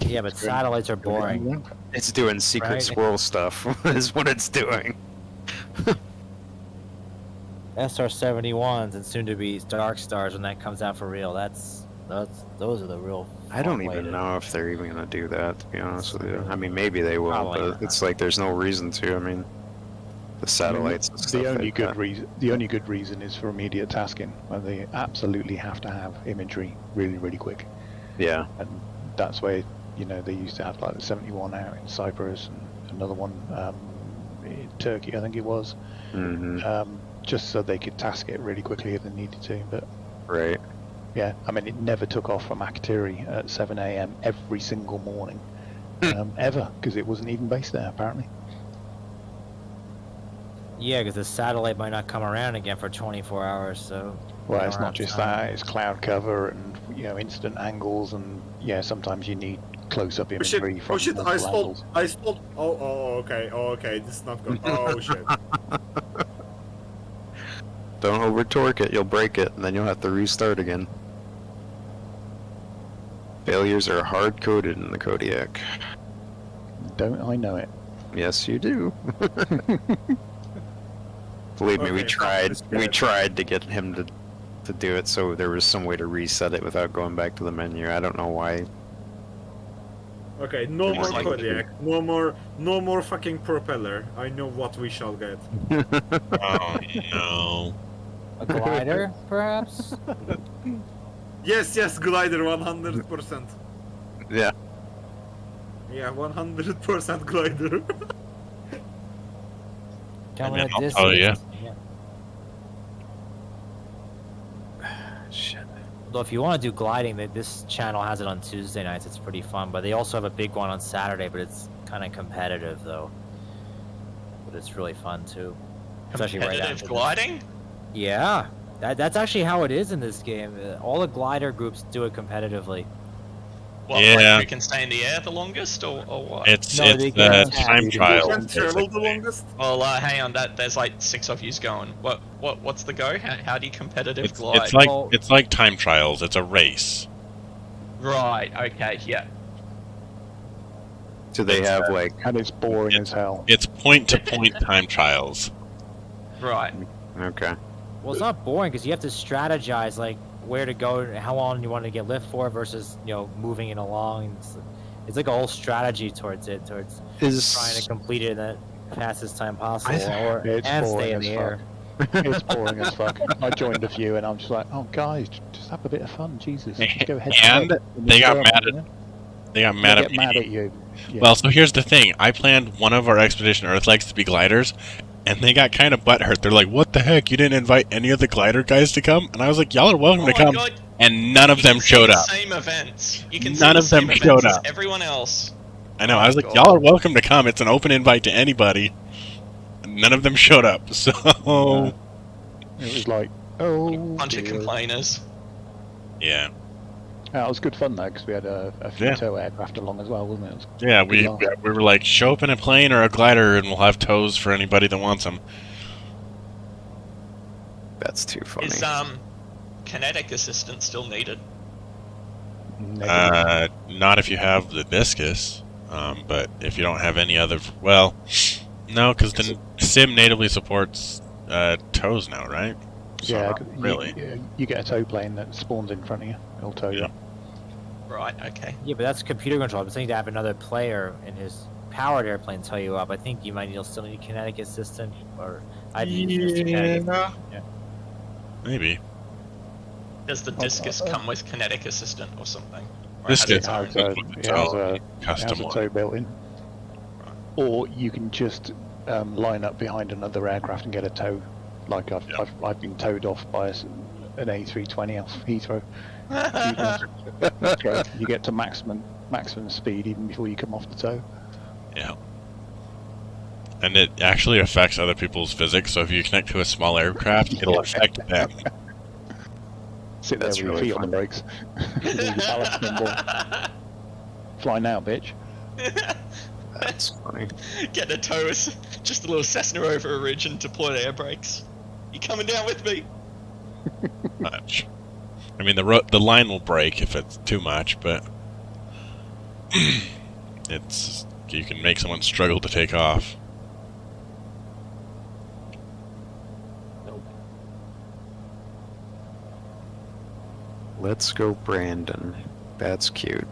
Yeah, but satellites are boring. It's doing secret Right. squirrel stuff. Is what it's doing. SR-71s and soon to be Dark Stars when that comes out for real. That's those are the real. I don't fun way even to- know if they're even gonna do that. To be honest with you, I mean, maybe they will, Probably but not. it's like there's no reason to. I mean, the satellites. And stuff The only like good that. reason, the only good reason is for immediate tasking, where they absolutely have to have imagery really, really quick, Yeah. and that's where they used to have like the 71 out in Cyprus and another one in Turkey, I think it was, Hmm. just so they could task it really quickly if they needed to. But Right. yeah, I mean, it never took off from Aktiri at 7 a.m. every single morning, ever, because it wasn't even based there apparently. Yeah, because the satellite might not come around again for 24 hours. So. Well, they it's don't not have just time. that; it's cloud cover and instant angles, and sometimes you need close-up Oh shit! imagery from Oh shit! I multiple stole! angles. I stole! Okay. Oh, okay. This is not good. Oh shit! Don't over torque it, you'll break it, and then you'll have to restart again. Failures are hard coded in the Kodiak. Don't I know it? Yes, you do. Believe me, we Okay, tried. that's We good. tried to get him to do it, so there was some way to reset it without going back to the menu. I don't know why. Okay, no It more was like- Kodiak. No more fucking propeller. I know what we shall get. Oh no. A glider, perhaps? Yes, glider, 100%. Yeah. Yeah, 100% glider. Coming then at I'll this. tell ya. Yeah. Shit. Although if you want to do gliding, this channel has it on Tuesday nights. It's pretty fun, but they also have a big one on Saturday. But it's kind of competitive though. But it's really fun too. It's actually right Competitive after this. gliding? Yeah, that's actually how it is in this game. All the glider groups do it competitively. What, Yeah. like who can stay in the air the longest, or what? It's No, they the can't. time You trial. Can travel the basically. longest? Well, hang on, there's like 6 of yous going. What's the go? How do you competitive It's, glide? it's like Well- it's like time trials. It's a race. Right. Okay. Yeah. Do they It's, have like? And it's boring as hell. It's point to point time trials. Right. Okay. Well, it's not boring because you have to strategize like where to go, and how long you want to get lift for versus moving it along. It's like a whole strategy towards trying to Is complete it in the fastest time possible, It's and boring stay in as the fuck. air. It's boring as fuck. I joined a few and I'm just like, oh guys, just have a bit of fun, Jesus. Just go head to And head. they got German, mad at- you know? They got They mad get at me. mad at you. Yeah. Well, so here's the thing. I planned one of our Expedition Earthlegs to be gliders, and they got kind of butthurt. They're like, "What the heck? You didn't invite any of the glider guys to come?" And I was like, "Y'all are welcome Oh to my come." god. And none of You them can see showed the up. Same events. You can None see the of them same showed events as up. everyone else. I know. Oh I was my like, God. "Y'all are welcome to come. It's an open invite to anybody." And none of them showed up. So It was like, oh, Bunch of dear. complainers. yeah, Yeah, it was good fun though, because we had a few Yeah. tow aircraft along as well, wasn't it? It was yeah. We Good luck. we were like, "Show up in a plane or a glider, and we'll have tows for anybody that wants them." that's too funny. Is kinetic assistance still needed? negative. Not if you have the discus, but if you don't have any other, well, no, because the sim natively supports tows now, right? So Yeah, not really. You get a tow plane that spawns in front of you. It'll tow you. Yeah. Right. Okay. Yeah, but that's computer control. I'm saying to have another player in his powered airplane tow you up. I think you might still need kinetic assistant, or I'd use this kinetic. Yeah. Maybe. Does the discus come with kinetic assistant or something? Or This has its gets own? It has a custom one. tow built in. Or you can just line up behind another aircraft and get a tow. Like I've been towed off by an A320 off Heathrow. So you get to maximum speed even before you come off the tow. Yeah. And it actually affects other people's physics, so if you connect to a small aircraft, it'll affect them. Sit there That's with your really feet on the fun. brakes. With all your ballast on board. Fly now, bitch. That's funny. Get a tow us, just a little Cessna over a ridge and deploy air brakes. You coming down with me? Much. I mean, the line will break if it's too much, but you can make someone struggle to take off. Let's go, Brandon. That's cute.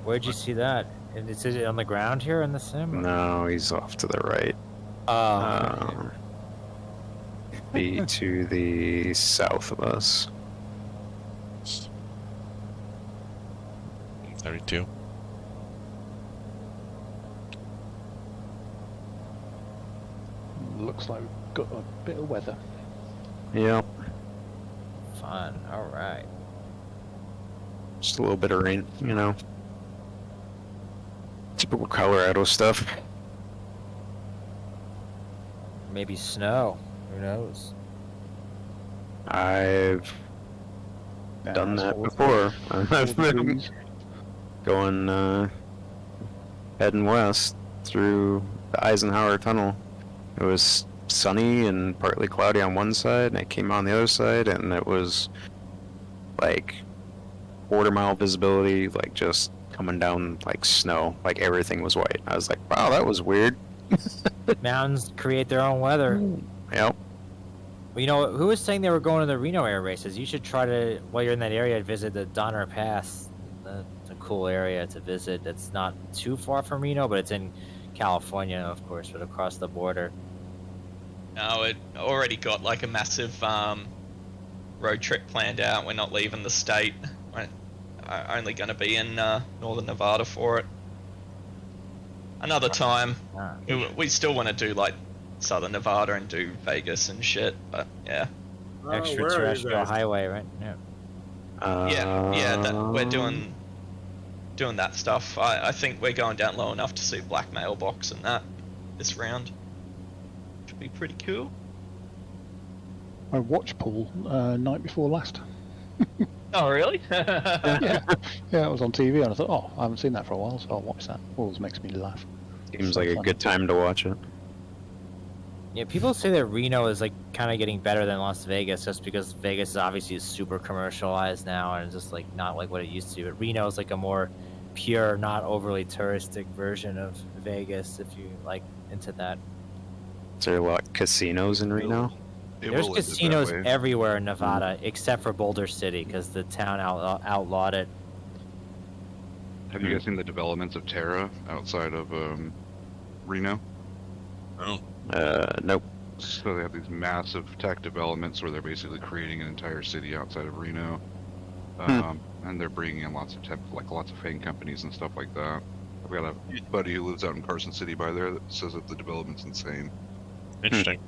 Where'd you see that? And is it on the ground here in the sim? No, he's off to the right. Oh. Be to the south of us. 32. Looks like we've got a bit of weather. Yep. Fun. All right. Just a little bit of rain, you know. Typical Colorado stuff. Maybe snow. Who knows? I've done That's that what before. we're- I've been degrees. going, heading west through the Eisenhower Tunnel. It was sunny and partly cloudy on one side, and I came on the other side, and it was like quarter-mile visibility, like just coming down like snow, like everything was white. I was like, wow, that was weird. Mountains create their own weather. Yep. Well, you know, who was saying they were going to the Reno air races? You should try to, while you're in that area, visit the Donner Pass. It's a cool area to visit. It's not too far from Reno, but it's in California, of course, but across the border. No, it already got like a massive road trip planned out. We're not leaving the state. We're only going to be in northern Nevada for it. Another time. Ah. We still want to do like southern Nevada and do Vegas and shit, but yeah. Where are you Extraterrestrial guys? highway, right? Yeah. We're doing that stuff. I think we're going down low enough to see Black Mailbox and that this round. Should be pretty cool. I watched Paul night before last. Oh really? Yeah, it was on TV, and I thought, oh, I haven't seen that for a while, so I'll watch that. Always makes me laugh. Seems like a good time to watch it. Yeah, people say that Reno is like kind of getting better than Las Vegas, just because Vegas is obviously super commercialized now, and it's just like not like what it used to be. But Reno is like a more pure, not overly touristic version of Vegas, if you like into that. Is there a lot of casinos in Reno? There's casinos everywhere in Nevada, except for Boulder City, because the town outlawed it. Have you guys seen the developments of Terra outside of Reno? Oh. Nope. So they have these massive tech developments where they're basically creating an entire city outside of Reno, and they're bringing in lots of tech, like lots of FANG companies and stuff like that. I've got a buddy who lives out in Carson City by there that says that the development's insane. Interesting.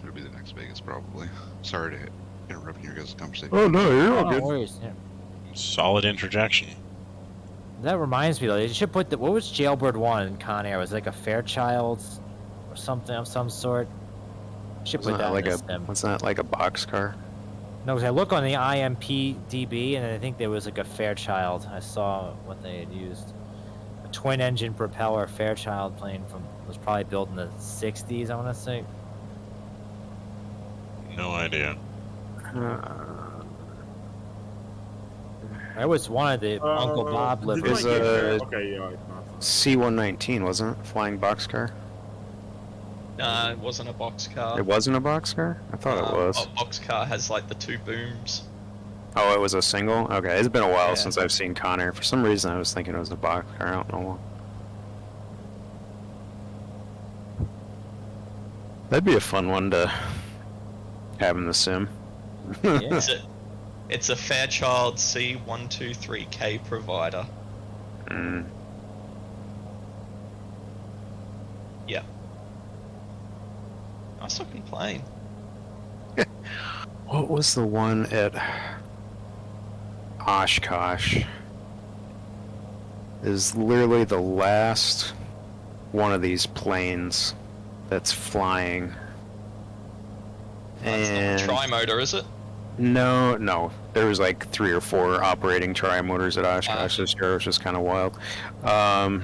It'll be the next Vegas probably. Sorry to interrupt your guys' conversation. Oh no, you're all No good. worries. Yeah. Solid interjection. That reminds me though, they should put what was Jailbird 1 in Con Air? Was it like a Fairchild or something of some sort? Should put Wasn't that that like in a the sim. what's that like a boxcar? No, because I look on the IMPDB and I think there was like a Fairchild. I saw what they had used. A twin engine propeller Fairchild plane was probably built in the 60s, I want to say. No idea. I always wanted the Uncle Bob did livery. I Is, get there? uh, Okay, yeah, it's not. C-119 wasn't it? Flying boxcar. Nah, it wasn't a boxcar. It wasn't a boxcar. I thought it was. A boxcar has like the two booms. Oh, it was a single. Okay, it's been a while Yeah. since I've seen Con Air. For some reason, I was thinking it was a boxcar. I don't know why. That'd be a fun one to have in the sim. Yeah. It's a Fairchild C123K provider. Mm. Yeah. Nice looking plane. What was the one at Oshkosh? is literally the last one of these planes that's flying. That's not And the tri-motor, is it? no. There was like 3 or 4 operating tri-motors at Oshkosh this year, which is kind of wild. I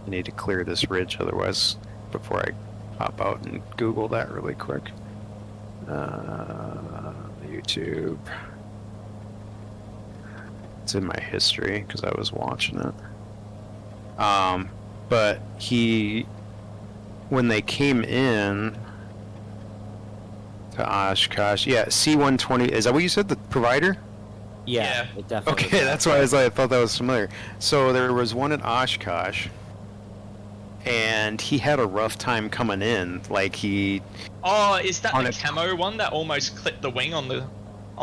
need to clear this ridge, otherwise, before I pop out and Google that really quick. YouTube. It's in my history because I was watching it. But when they came in to Oshkosh, yeah, C-120, is that what you said, the provider? Yeah, it definitely. Okay, that's why I thought that was familiar. So there was one at Oshkosh, and he had a rough time coming in. Like Oh, is that on the it- camo one that almost clipped the wing on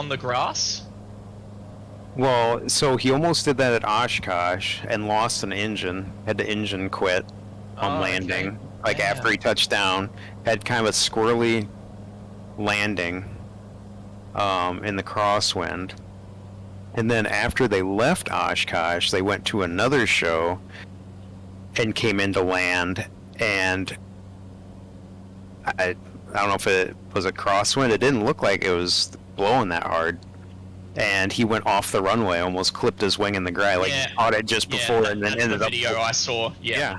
the grass? well, so he almost did that at Oshkosh and lost an engine. Had the engine quit on Oh, landing. okay. Like Yeah. after he touched down, had kind of a squirrely landing in the crosswind. And then after they left Oshkosh, they went to another show and came into land, and I don't know if it was a crosswind. It didn't look like it was blowing that hard. And he went off the runway, almost clipped his wing in the ground, like Yeah. he caught it just before, and then that's ended the up. video I saw. Yeah.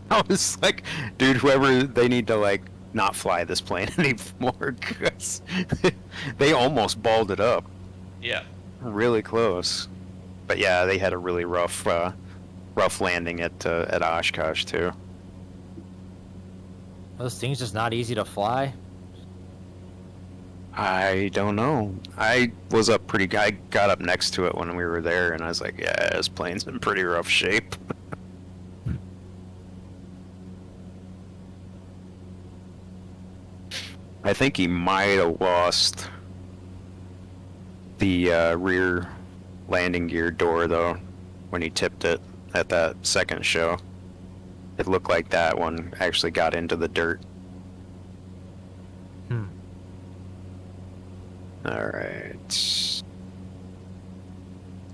I was like, dude, whoever, they need to like not fly this plane anymore, because they almost balled it up, Yeah. really close. But yeah, they had a really rough landing at Oshkosh too. Those things just not easy to fly. I don't know. I was up pretty. I got up next to it when we were there, and I was like, "Yeah, this plane's in pretty rough shape." I think he might have lost the rear landing gear door though when he tipped it at that second show. It looked like that one actually got into the dirt. All right.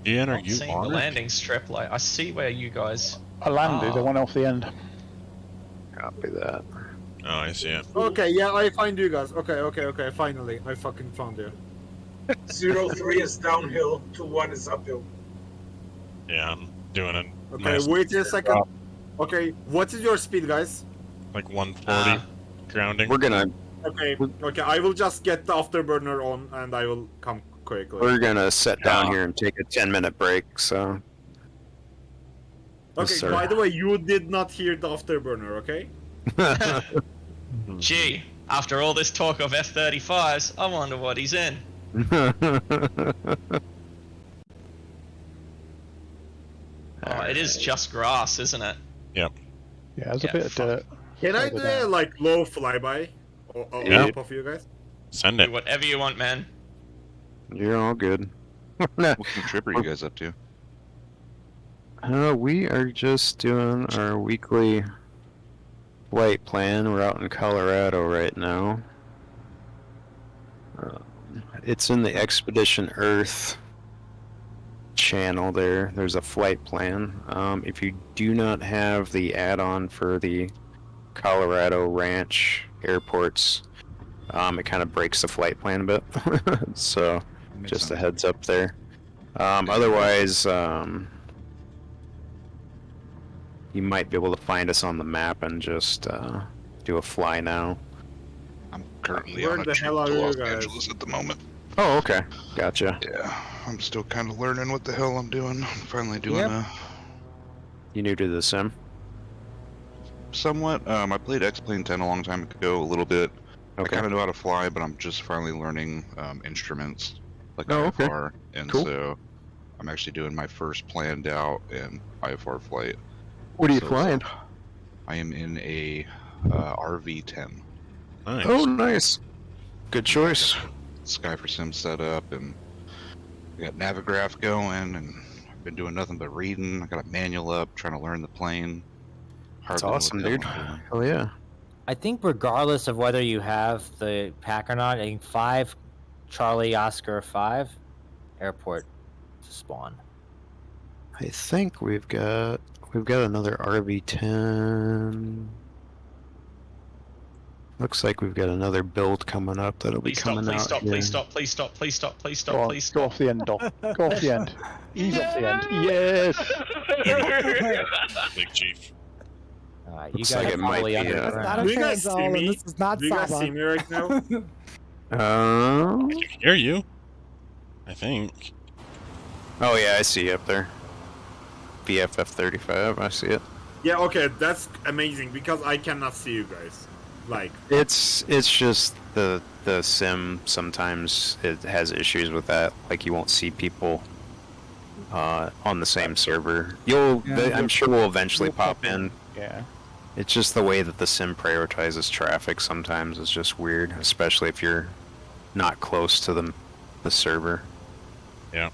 Ian, are I'm you seeing on the it? landing strip. Like, I see where you guys. I landed. I Ah. went off the end. Copy that. Oh, I see it. Okay, yeah, I find you guys. Okay. Finally, I fucking found you. 0-3 is downhill, 2-1 is uphill. Yeah, I'm doing it. Okay, Nice. wait a second. Okay, what is your speed, guys? Like 140 grounding. We're gonna Okay, I will just get the afterburner on and I will come quickly. sit down here and take a 10-minute break. So. Okay, Yes, sir. by the way, you did not hear the afterburner, okay? Gee, after all this talk of F-35s, I wonder what he's in. Oh, it is just grass, isn't it? Yeah, there's a bit of dirt. Can I do further down. like low flyby? On Yeah. top of you guys? Send Do it. whatever you want, man. You're all good. What kind of trip are you guys up to? We are just doing our weekly flight plan. We're out in Colorado right now. It's in the Expedition Earth channel there. There's a flight plan. If you do not have the add-on for the Colorado Ranch airports, it kind of breaks the flight plan a bit. So, Makes just a sense. heads up there. Otherwise, you might be able to find us on the map and just do a fly now. I'm currently Where on a the trip hell are to you Los guys? Angeles at the moment. Oh, okay. Gotcha. Yeah, I'm still kind of learning what the hell I'm doing. I'm finally doing Yep. You new to the sim? somewhat. I played X-Plane 10 a long time ago, a little bit. I Okay. kind of know how to fly, but I'm just finally learning instruments like Oh, okay. IFR, and Cool. so I'm actually doing my first planned out in IFR flight. What are you So- flying? I am in a RV-10. Nice. Oh, nice. Good choice. Sky for Sim setup, and I got Navigraph going, and I've been doing nothing but reading. I got a manual up, trying to learn the plane. That's Hardly know what awesome, the hell dude. I'm doing. Oh yeah. I think regardless of whether you have the pack or not, I think 5 Charlie Oscar 5 airport to spawn. I think we've got another RV10. Looks like we've got another build coming up that'll be Please stop, coming please out stop, here. please stop, please stop, please stop, please Go stop, on, please go stop. off the end, Doc. Go off the end. Ease off the end. Yes! Big Chief. You Looks guys like are it might probably be, underground. Not a Do you guys see chainsaw, and me? this is not Do you guys Saba. see me right now? I can hear you. I think. Oh yeah, I see you up there. BFF35, I see it. Yeah, okay, that's amazing because I cannot see you guys. Like, It's just the sim sometimes it has issues with that. Like you won't see people on the same server. I'm sure we'll eventually You'll pop in. Yeah. It's just the way that the sim prioritizes traffic sometimes is just weird, especially if you're not close to the server. Yeah.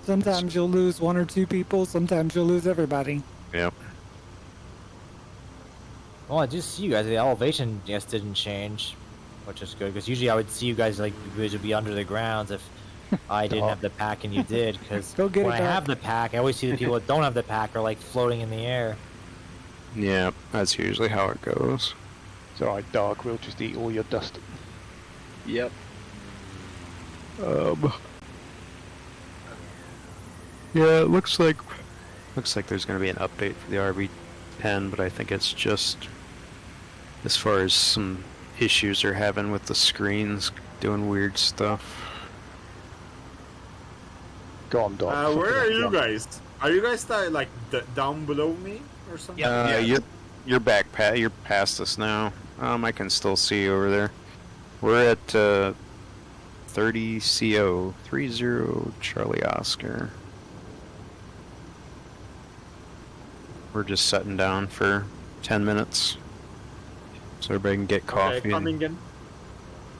Sometimes you'll lose one or two people. Sometimes you'll lose everybody. Yep. Well, I do see you guys. The elevation just didn't change, which is good because usually I would see you guys like you guys would be under the grounds if I didn't have the pack and you did. Because Go get when it, I Doc. have the pack, I always see the people that don't have the pack are like floating in the air. Yeah, that's usually how it goes. It's alright, Doc. We'll just eat all your dust. Yep. Yeah, it looks like there's going to be an update for the RV10, but I think it's just as far as some issues they're having with the screens doing weird stuff. Go on, Doc. where are you guys? Are you guys like down below me or something? You're back, Pat. You're past us now. I can still see you over there. We're at 30 CO 30 Charlie Oscar. We're just sitting down for 10 minutes so everybody can get coffee Okay, coming and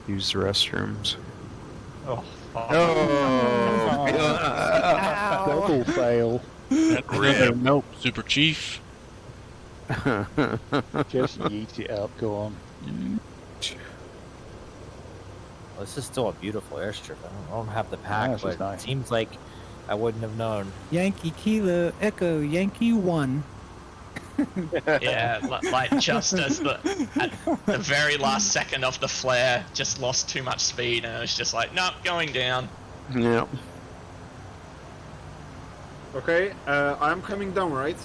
in. use the restrooms. Oh. Double fail. Nope. Super Chief. Just yeet it up. Go on. Well, this is still a beautiful airstrip. I don't have the pack, Yeah, this is but nice. it seems like I wouldn't have known. Yankee Kilo Echo Yankee 1. Yeah, like just as at the very last second of the flare, just lost too much speed, and it was just like, nope, going down. Yeah. Okay, I'm coming down, right?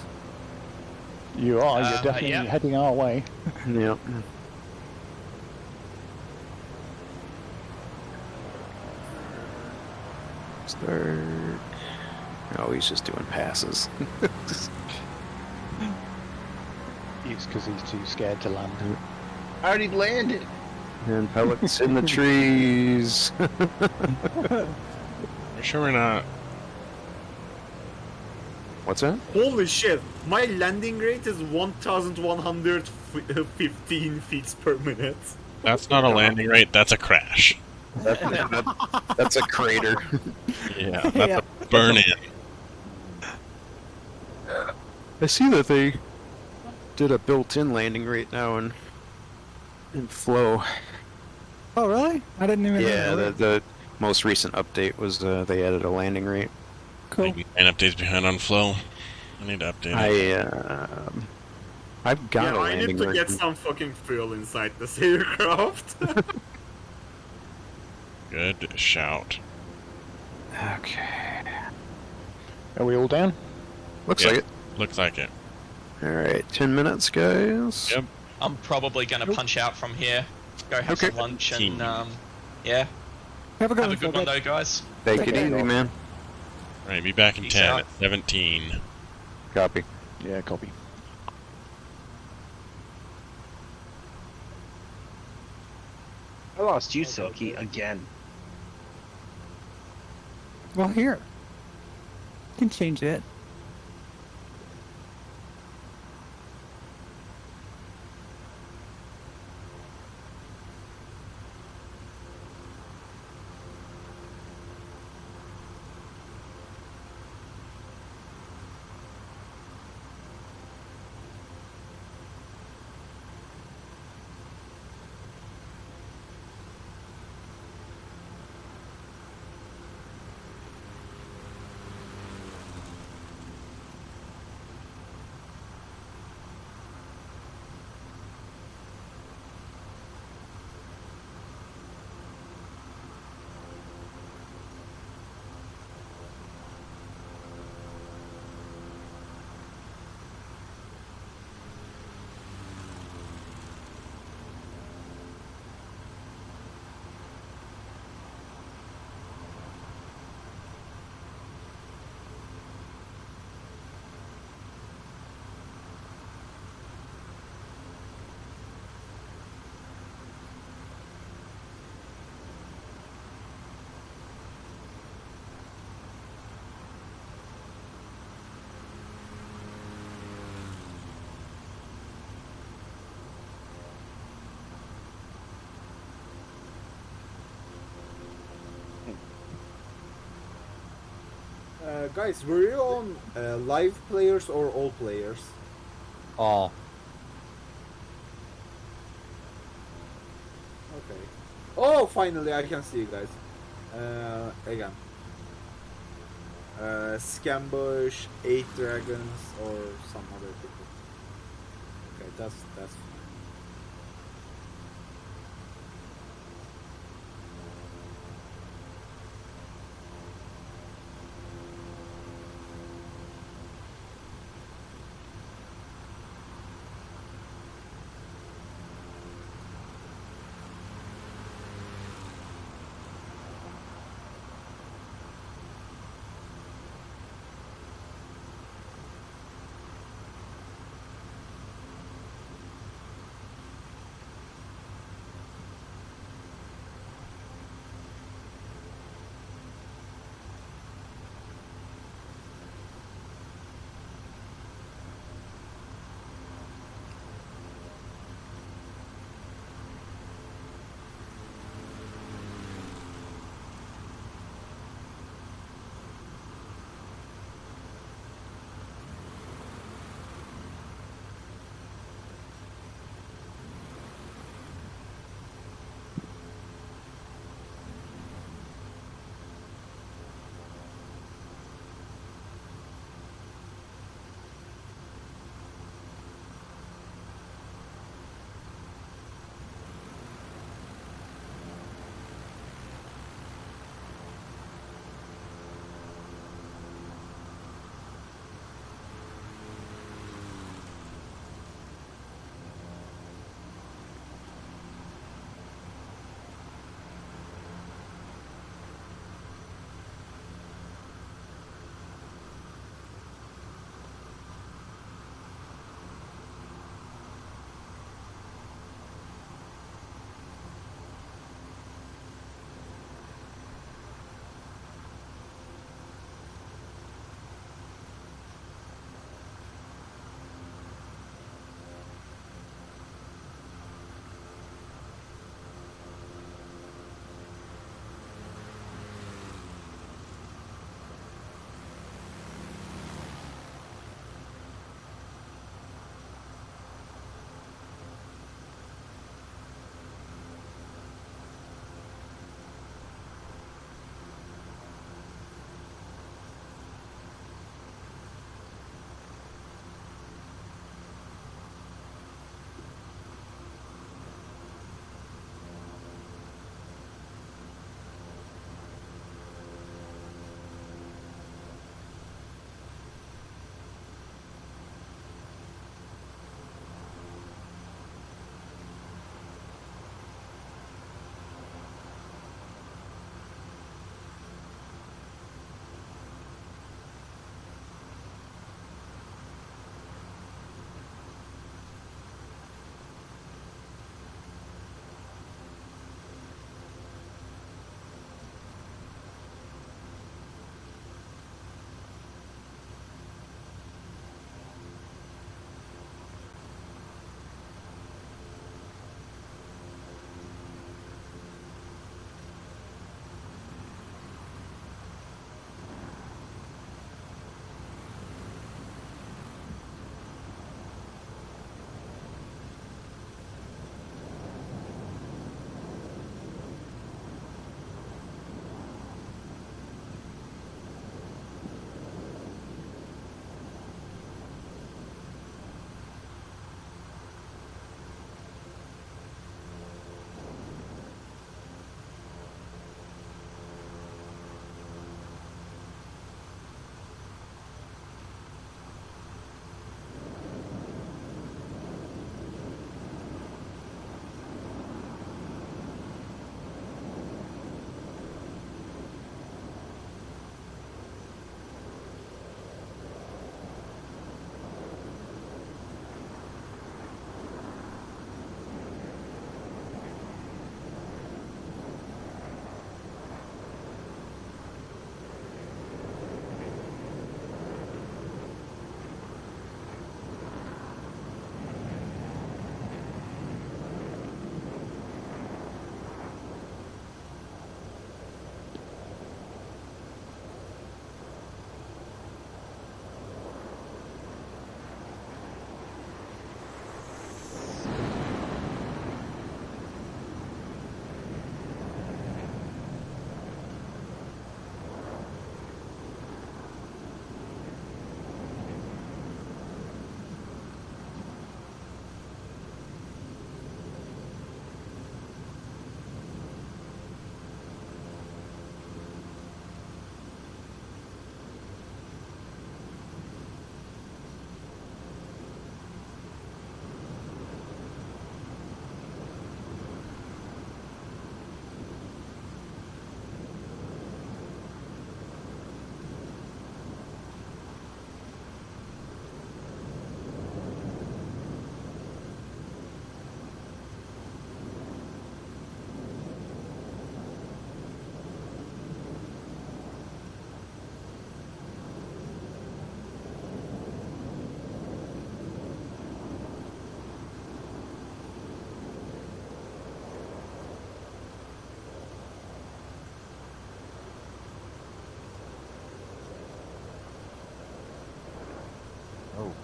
You are. You're definitely yeah. heading our way. Yep. Start. Oh, he's just doing passes. It's because he's too scared to land. I already landed. And pellets in the trees. We're sure we're not. What's that? Holy shit! My landing rate is 1,115 feet per minute. That's not a landing rate. That's a crash. That's a crater. Yeah. That's a burn in. I see that they did a built-in landing rate now in Flow. Oh, really? I didn't even Yeah, know. the most recent update was they added a landing rate. Cool. Maybe 9 updates behind on Flow. I need to update it. I've got Yeah, a I landing need to rate. get some fucking fuel inside this aircraft. Good shout. Okay. Are we all down? Looks Yeah. like it. Looks like it. Alright, 10 minutes, guys. Yep. I'm probably gonna punch out from here, go have Okay. some lunch, and yeah, Have a good have a one, good one Phil. though, guys. Take Take it care, easy, Doc. man. Alright, be back in Peace 10 out. at 17. Copy. Yeah, copy. I lost you, Silky, again. Well, here. Can change it. Guys, were you on live players or all players? All. Okay. Oh, finally I can see you guys. Again. Scambush, 8 Dragons, or some other people. Okay, that's fine.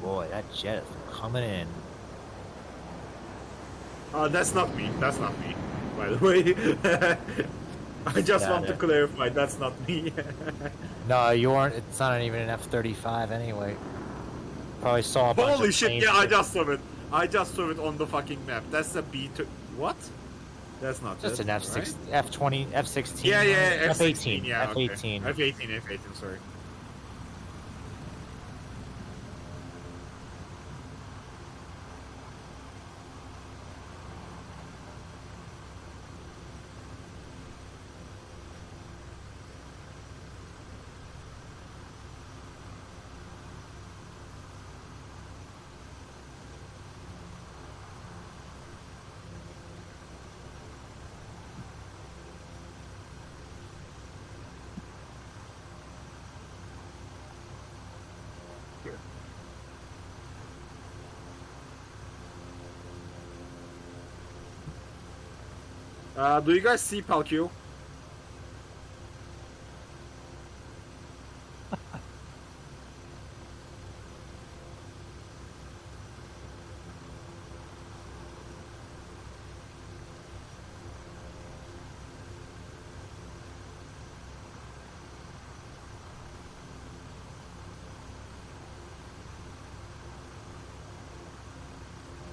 boy, that jet is coming in. That's not me. That's not me. By the way, I just want to clarify. That's not me. No, you aren't. It's not even an F-35 anyway. Probably saw a bunch Holy of shit! planes Yeah, I that- just saw it. I just saw it on the fucking map. That's a B2. What? That's not Just it, an F6, right? F-20, F-16. Yeah, yeah, F-18. F-16. Yeah, okay. F-18. F-18. Sorry. Do you guys see Palq?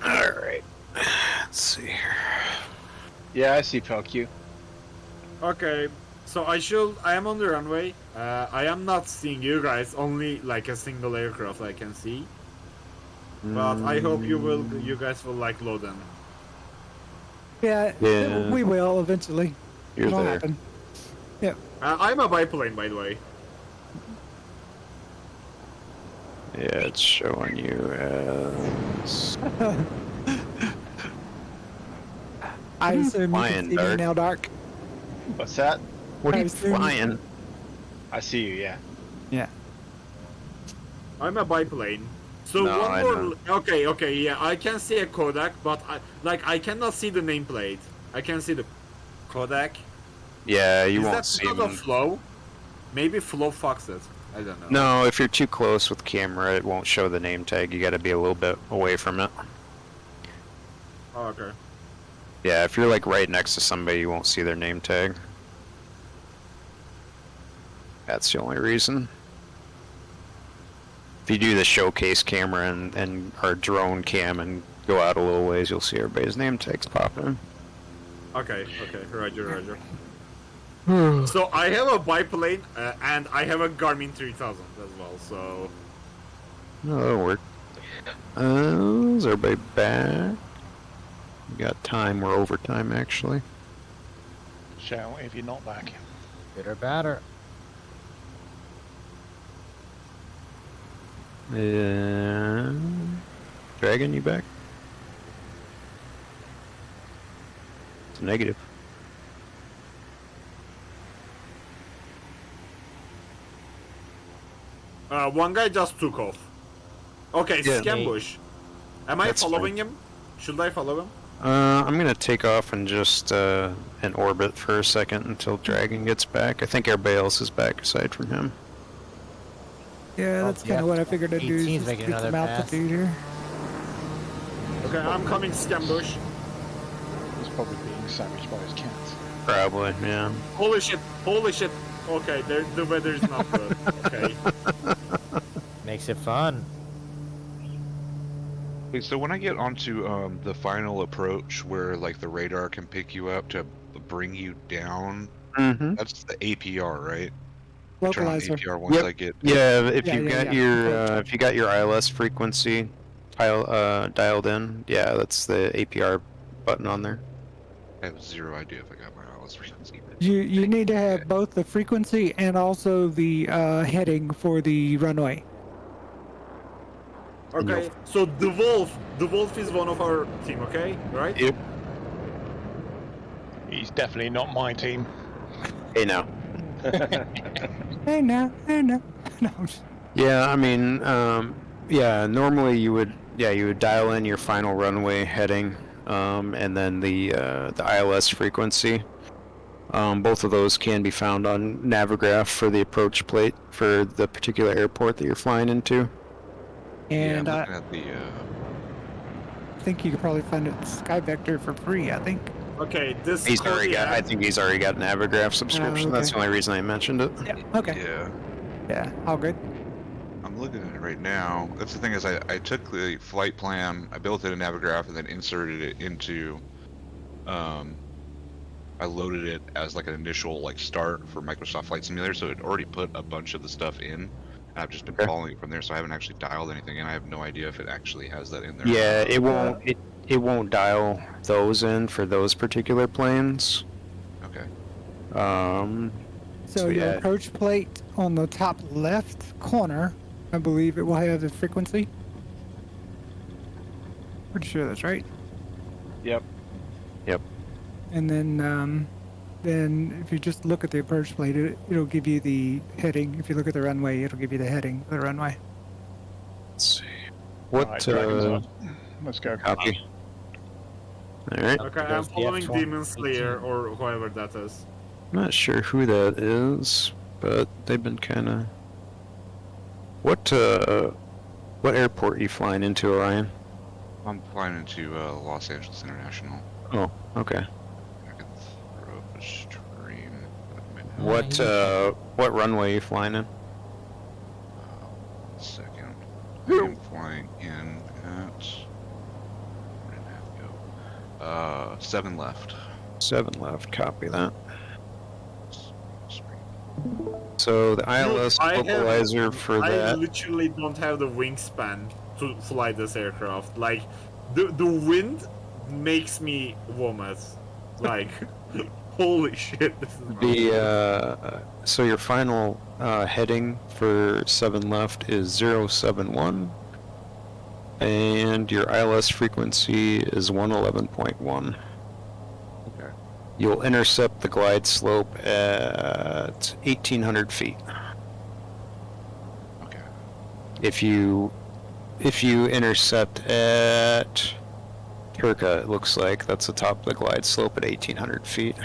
Alright. Let's see here. Yeah, I see Palq. Okay, so I am on the runway. I am not seeing you guys, only like a single aircraft I can see. But I hope you guys will like load in. Yeah, Yeah. we will eventually. You're It'll there. happen. Yeah. I'm a biplane, by the way. Yeah, it's showing you as... I assume you flying, can see Dark? me now, Dark. What's that? What are I you assume- flying? I see you. Yeah. Yeah. I'm a biplane. So No, one I more. know. Okay, yeah, I can see a Kodak, but I cannot see the nameplate. I can see the Kodak. Yeah, you Is won't that see because them. of flow? Maybe flow fucks it. I don't know. No, if you're too close with camera, it won't show the name tag. You gotta be a little bit away from it. Oh, okay. Yeah, if you're like right next to somebody, you won't see their name tag. That's the only reason. If you do the showcase camera and our drone cam and go out a little ways, you'll see everybody's name tags popping. Okay, Roger. So I have a biplane and I have a Garmin 3000 as well. So No, that'll work. Is everybody back? We got time. We're over time, actually. Shout if you're not back. Bitter batter. Dragon, you back? It's a negative. one guy just took off. Okay, Yeah, Scambush. Am I That's following him? Should I follow him? I'm gonna take off and just in orbit for a second until Dragon gets back. I think everybody else is back aside from him. Yeah, that's kind of what I figured I'd do. 18's Is just making get another some pass. altitude here. Okay, I'm coming, Scambush. He's probably being savaged by his cats. Probably, yeah. Holy shit! Okay, the weather is not good. Okay. Makes it fun. Wait, so when I get onto the final approach where like the radar can pick you up to bring you down, Mm-hmm. that's the APR, right? Turn on Localizer. APR once Yep. I get. Yeah, if Yeah, you've yeah, got yeah. your if you got your ILS frequency dialed in, yeah, that's the APR button on there. I have zero idea if I got my ILS frequency. You need to have both the frequency and also the heading for the runway. Okay, so the Wolf is one of our team, okay? Right? Yep. He's definitely not my team. Hey now. Hey now. No. I'm just- Yeah, I mean, yeah, normally you would dial in your final runway heading, and then the ILS frequency. Both of those can be found on Navigraph for the approach plate for the particular airport that you're flying into. And I'm I looking at the. think you could probably find it Sky Vector for free. I think. Okay, this He's already got. I Kodiak- think he's already got an Avigraph subscription. okay. That's the only reason I mentioned it. Yeah. Okay. Yeah, Yeah. All good. I'm looking at it right now. That's the thing is, I took the flight plan, I built it in Navigraph, and then inserted it into. I loaded it as like an initial like start for Microsoft Flight Simulator, so it already put a bunch of the stuff in. I've just been following it from there, so I haven't actually dialed anything, and I have no idea if it actually has that in there. Yeah, it won't. It won't dial those in for those particular planes. Okay. So your yeah. approach plate on the top left corner, I believe it will have the frequency. Pretty sure that's right. Yep. And then if you just look at the approach plate, it'll give you the heading. If you look at the runway, it'll give you the heading of the runway. Let's see. What? Right, Dragons up. Let's go. Copy. All right. Okay, I'm There's the following F-118. Demon Slayer or whoever that is. Not sure who that is, but they've been kind of. What airport are you flying into, Orion? I'm flying into Los Angeles International. Oh, okay. I can throw up a stream. What runway are you flying in? 1 second. I am flying in at. Where did that go? 7 left. 7 left. Copy that. So the ILS I have- localizer for I that. literally don't have the wingspan to fly this aircraft. Like, the wind makes me vomit. Like, holy shit! This is So your final heading for 7 left is 071, and your ILS frequency is 111.1. Okay. You'll intercept the glide slope at 1,800 feet. Okay. If you intercept at Turka, it looks like that's the top of the glide slope at 1,800 feet.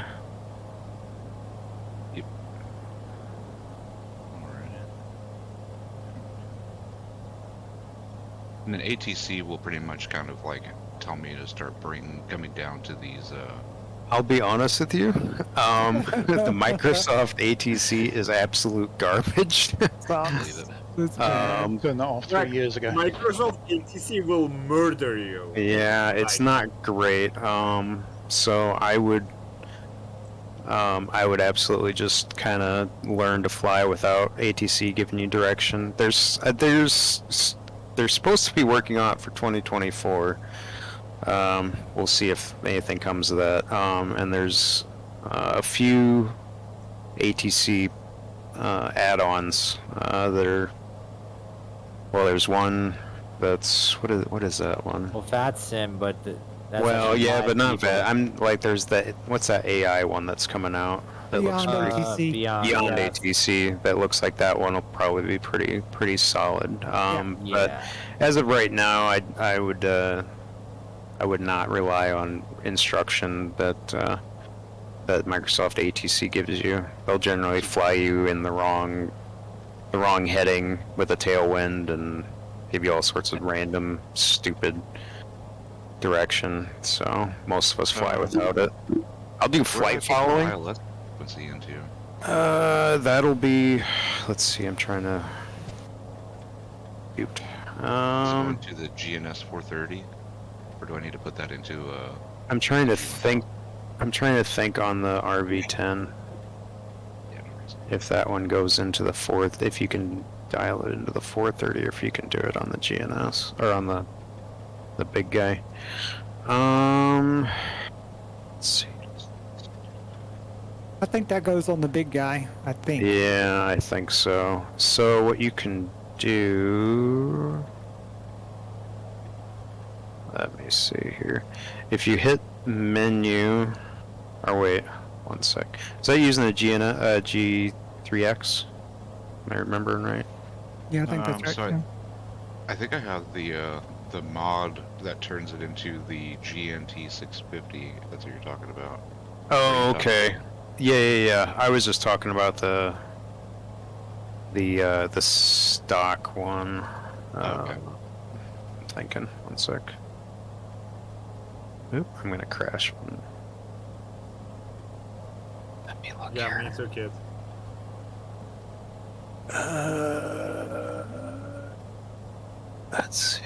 And then ATC will pretty much kind of like tell me to start coming down to these. I'll be honest with you. The Microsoft ATC is absolute garbage. Believe it. Turned that off 3 years ago. Microsoft ATC will murder you. Yeah, it's not great. So I would absolutely just kind of learn to fly without ATC giving you direction. They're supposed to be working on it for 2024. We'll see if anything comes of that. And there's a few ATC add-ons that are. Well, there's one that's what is that one? Well, FATSIM, but that's Well, actually yeah, live but not people. that. I'm like, there's that. What's that AI one that's coming out? That looks Beyond pretty. ATC. Beyond, Beyond yeah. ATC, that looks like that one will probably be pretty solid. But Yeah. as of right now, I would not rely on instruction that that Microsoft ATC gives you. They'll generally fly you in the wrong heading with a tailwind and give you all sorts of random stupid direction. So most of us fly without it. I'll do flight following. ILS frequency into. That'll be. Let's see. I'm trying to. Shoot. Is it going to the GNS 430, or do I need to put that into? I'm trying to think. I'm trying to think on the RV10 Yeah, no reason. if that one goes into the fourth. If you can dial it into the 430, or if you can do it on the GNS or on the big guy. Let's see. I think that goes on the big guy. I think. Yeah, I think so. So what you can do. Let me see here. If you hit menu, or wait, 1 sec. Is that using the G3X? Am I remembering right? Yeah, I think that's right. So yeah. I think I have the mod that turns it into the GNT 650. If that's what you're talking about. Oh, okay. Yeah. I was just talking about the stock one. Okay. thinking. One sec. Oop, I'm gonna crash. Let me look Yeah, here. me too, kid. Let's see.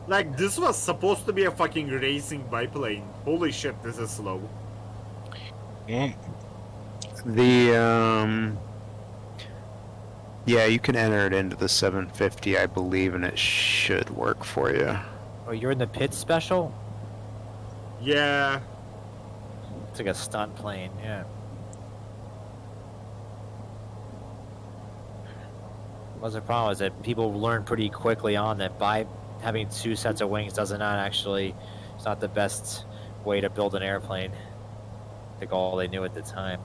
Like, this was supposed to be a fucking racing biplane. Holy shit, this is slow. Well, The yeah, you can enter it into the 750, I believe, and it should work for you. Oh, you're in the pit special? Yeah. It's like a stunt plane, yeah. What's the problem is that people learn pretty quickly on that by having two sets of wings does not actually, it's not the best way to build an airplane. I think all they knew at the time.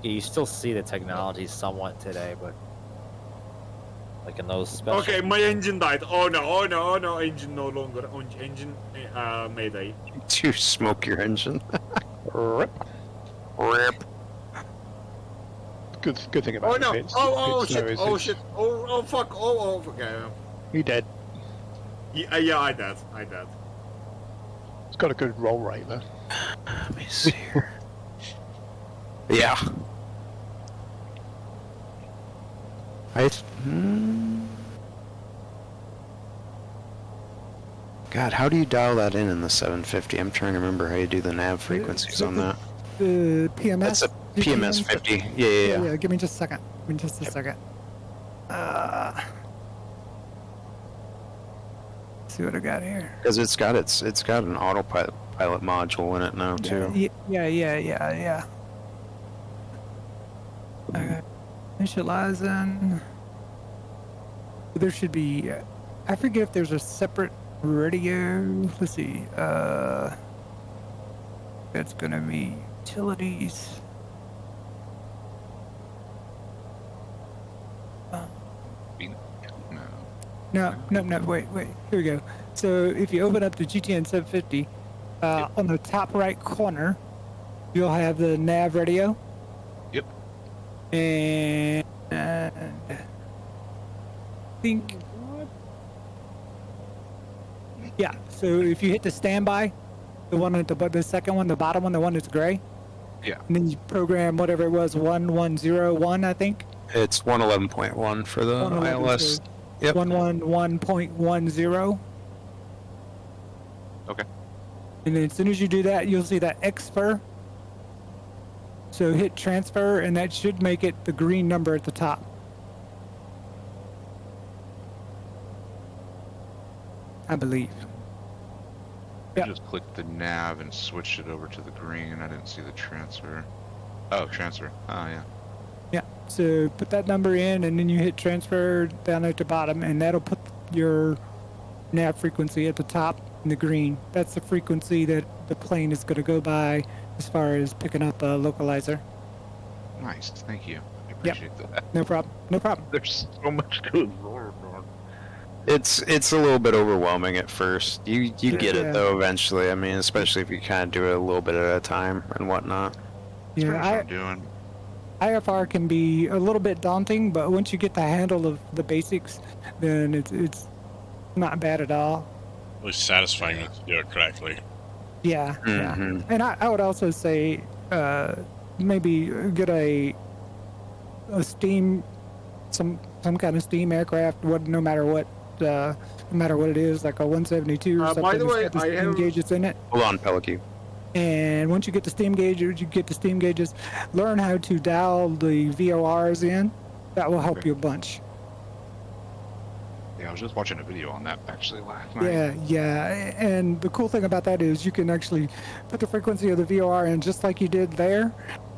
Yeah, you still see the technology somewhat today, but like in those special. Okay, my engine died. Oh no, oh no, oh no, engine no longer. Engine, mayday. To smoke your engine. Rip. Rip. Good thing about Oh no, the pits, oh pits though, shit, is oh it's- shit, oh fuck, oh okay. You dead. Yeah, I did. It's got a good roll rate though. Let me see here. Yeah. God, how do you dial that in the 750? I'm trying to remember how you do the nav frequencies on that. The PMS. That's a PMS 50. Yeah. Give me just a second. Give me just a second. See what I got here. Because it's got an autopilot module in it now too. Yeah. Initializing. There should be. I forget if there's a separate radio. Let's see. That's gonna be utilities. No. Wait. Here we go. So if you open up the GTN 750, on the top right corner, you'll have the nav radio. Yep. And I think. Yeah. So if you hit the standby, the one at the second one, the bottom one, the one that's gray. Yeah. And then you program whatever it was, 1101, I think. It's 111.1 for the 111, ILS. so Yep. 111.10. Okay. And then as soon as you do that, you'll see that XFIR. So hit transfer, and that should make it the green number at the top. I believe. I Yeah. just clicked the nav and switched it over to the green. I didn't see the transfer. Oh, transfer. Oh, yeah. Yeah. So put that number in, and then you hit transfer down at the bottom, and that'll put your nav frequency at the top in the green. That's the frequency that the plane is going to go by as far as picking up a localizer. Nice. Thank you. I appreciate that. No problem. No problem. There's so much going on. It's a little bit overwhelming at first. You get Yeah. it though eventually. I mean, especially if you kind of do it a little bit at a time and whatnot. That's pretty much what Yeah, I'm doing. IFR can be a little bit daunting, but once you get the handle of the basics, then it's not bad at all. At least satisfying to do it correctly. Yeah. Mhm. And I would also say maybe get a steam, some kind of steam aircraft. No matter what it is, like a 172 or something. By the that's way, got the I steam have- gauges in it. Hold on, Pelican. And once you get the steam gauges, learn how to dial the VORs in. That will help Okay. you a bunch. Yeah, I was just watching a video on that actually last night. Yeah. And the cool thing about that is you can actually put the frequency of the VOR in just like you did there,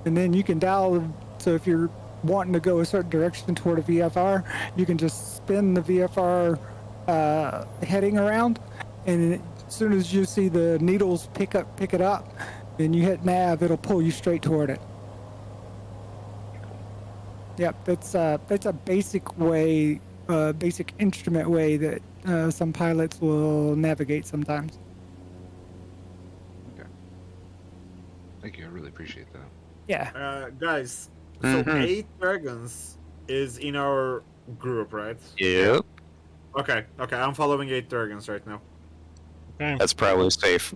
and then you can dial. So if you're wanting to go a certain direction toward a VFR, you can just spin the VFR heading around, and as soon as you see the needles pick it up, and you hit nav, it'll pull you straight toward it. Yep, that's a basic way, basic instrument way that some pilots will navigate sometimes. Okay. Thank you. I really appreciate that. Yeah. Guys, so Mhm. 8 dragons is in our group, right? Yep. Okay, I'm following 8 dragons right now. Okay. That's probably safe.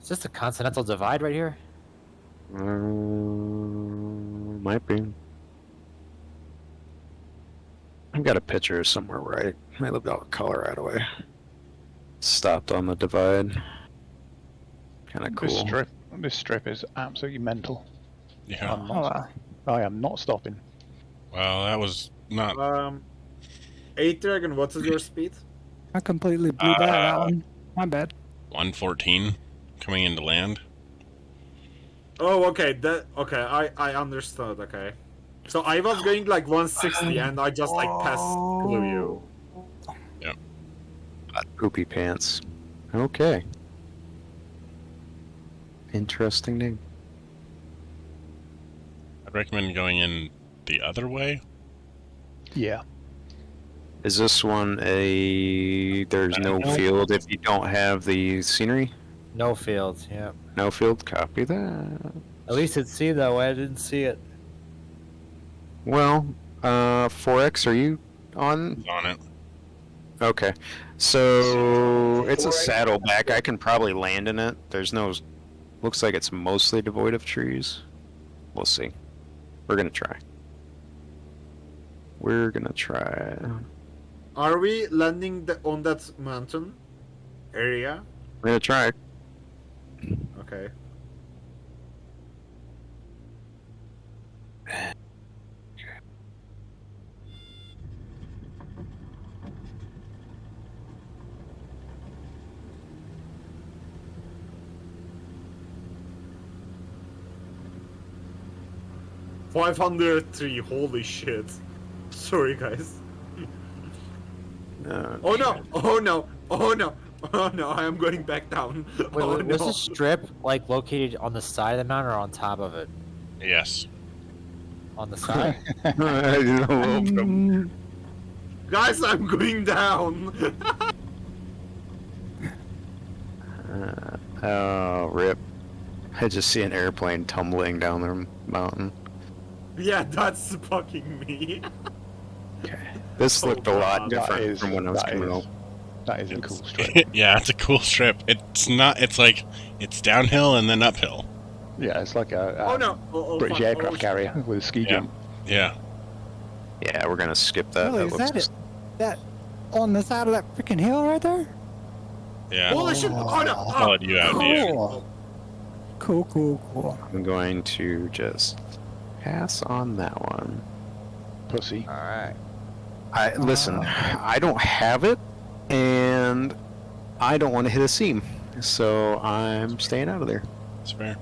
Is this the Continental Divide right here? Might be. I've got a picture somewhere where I lived out in Colorado. I stopped on the divide. Kind of cool. This strip is absolutely mental. Yeah. I am not stopping. Well, that was not. 8 dragon, what is your speed? I completely blew that out one. My bad. 114 coming into land. Oh, okay, I understood, okay. So I was going like 160 and I just like blew you. Yep. Poopy pants. Okay. Interesting name. I'd recommend going in the other way. Yeah. Is this one there's no field if you don't have the scenery? No fields, yeah. No field? Copy that. At least it seemed that way. I didn't see it. Well, 4X, are you on? On it. Okay. So, it's a saddleback. I can probably land in it. There's no... Looks like it's mostly devoid of trees. We'll see. We're gonna try. Are we landing on that mountain area? We're gonna try. Okay. $503, holy shit. Sorry, guys. Oh no! Oh no! Oh no! Oh no! I am going back down. Wait, Oh, was no. the strip like located on the side of the mountain or on top of it? Yes. On the side? Guys, I'm going down. Oh, rip. I just see an airplane tumbling down the mountain. Yeah, that's fucking me. Okay. This looked a lot different from when I was that coming is- home. That is a cool strip. Yeah, it's a cool strip. It's not. It's like it's downhill and then uphill. Yeah, it's like a Oh no! Oh, British fuck. aircraft Oh, shit. carrier with a ski Yeah. jump. Yeah. Yeah, we're gonna skip that. Really, That is looks that it? That on the side of that freaking hill right there? Yeah. Holy shit! Oh no! Oh, Followed you out, dude. Cool. I'm going to just pass on that one. Pussy. Alright. Listen, I don't have it, and I don't want to hit a seam, so I'm staying out of there. It's fair.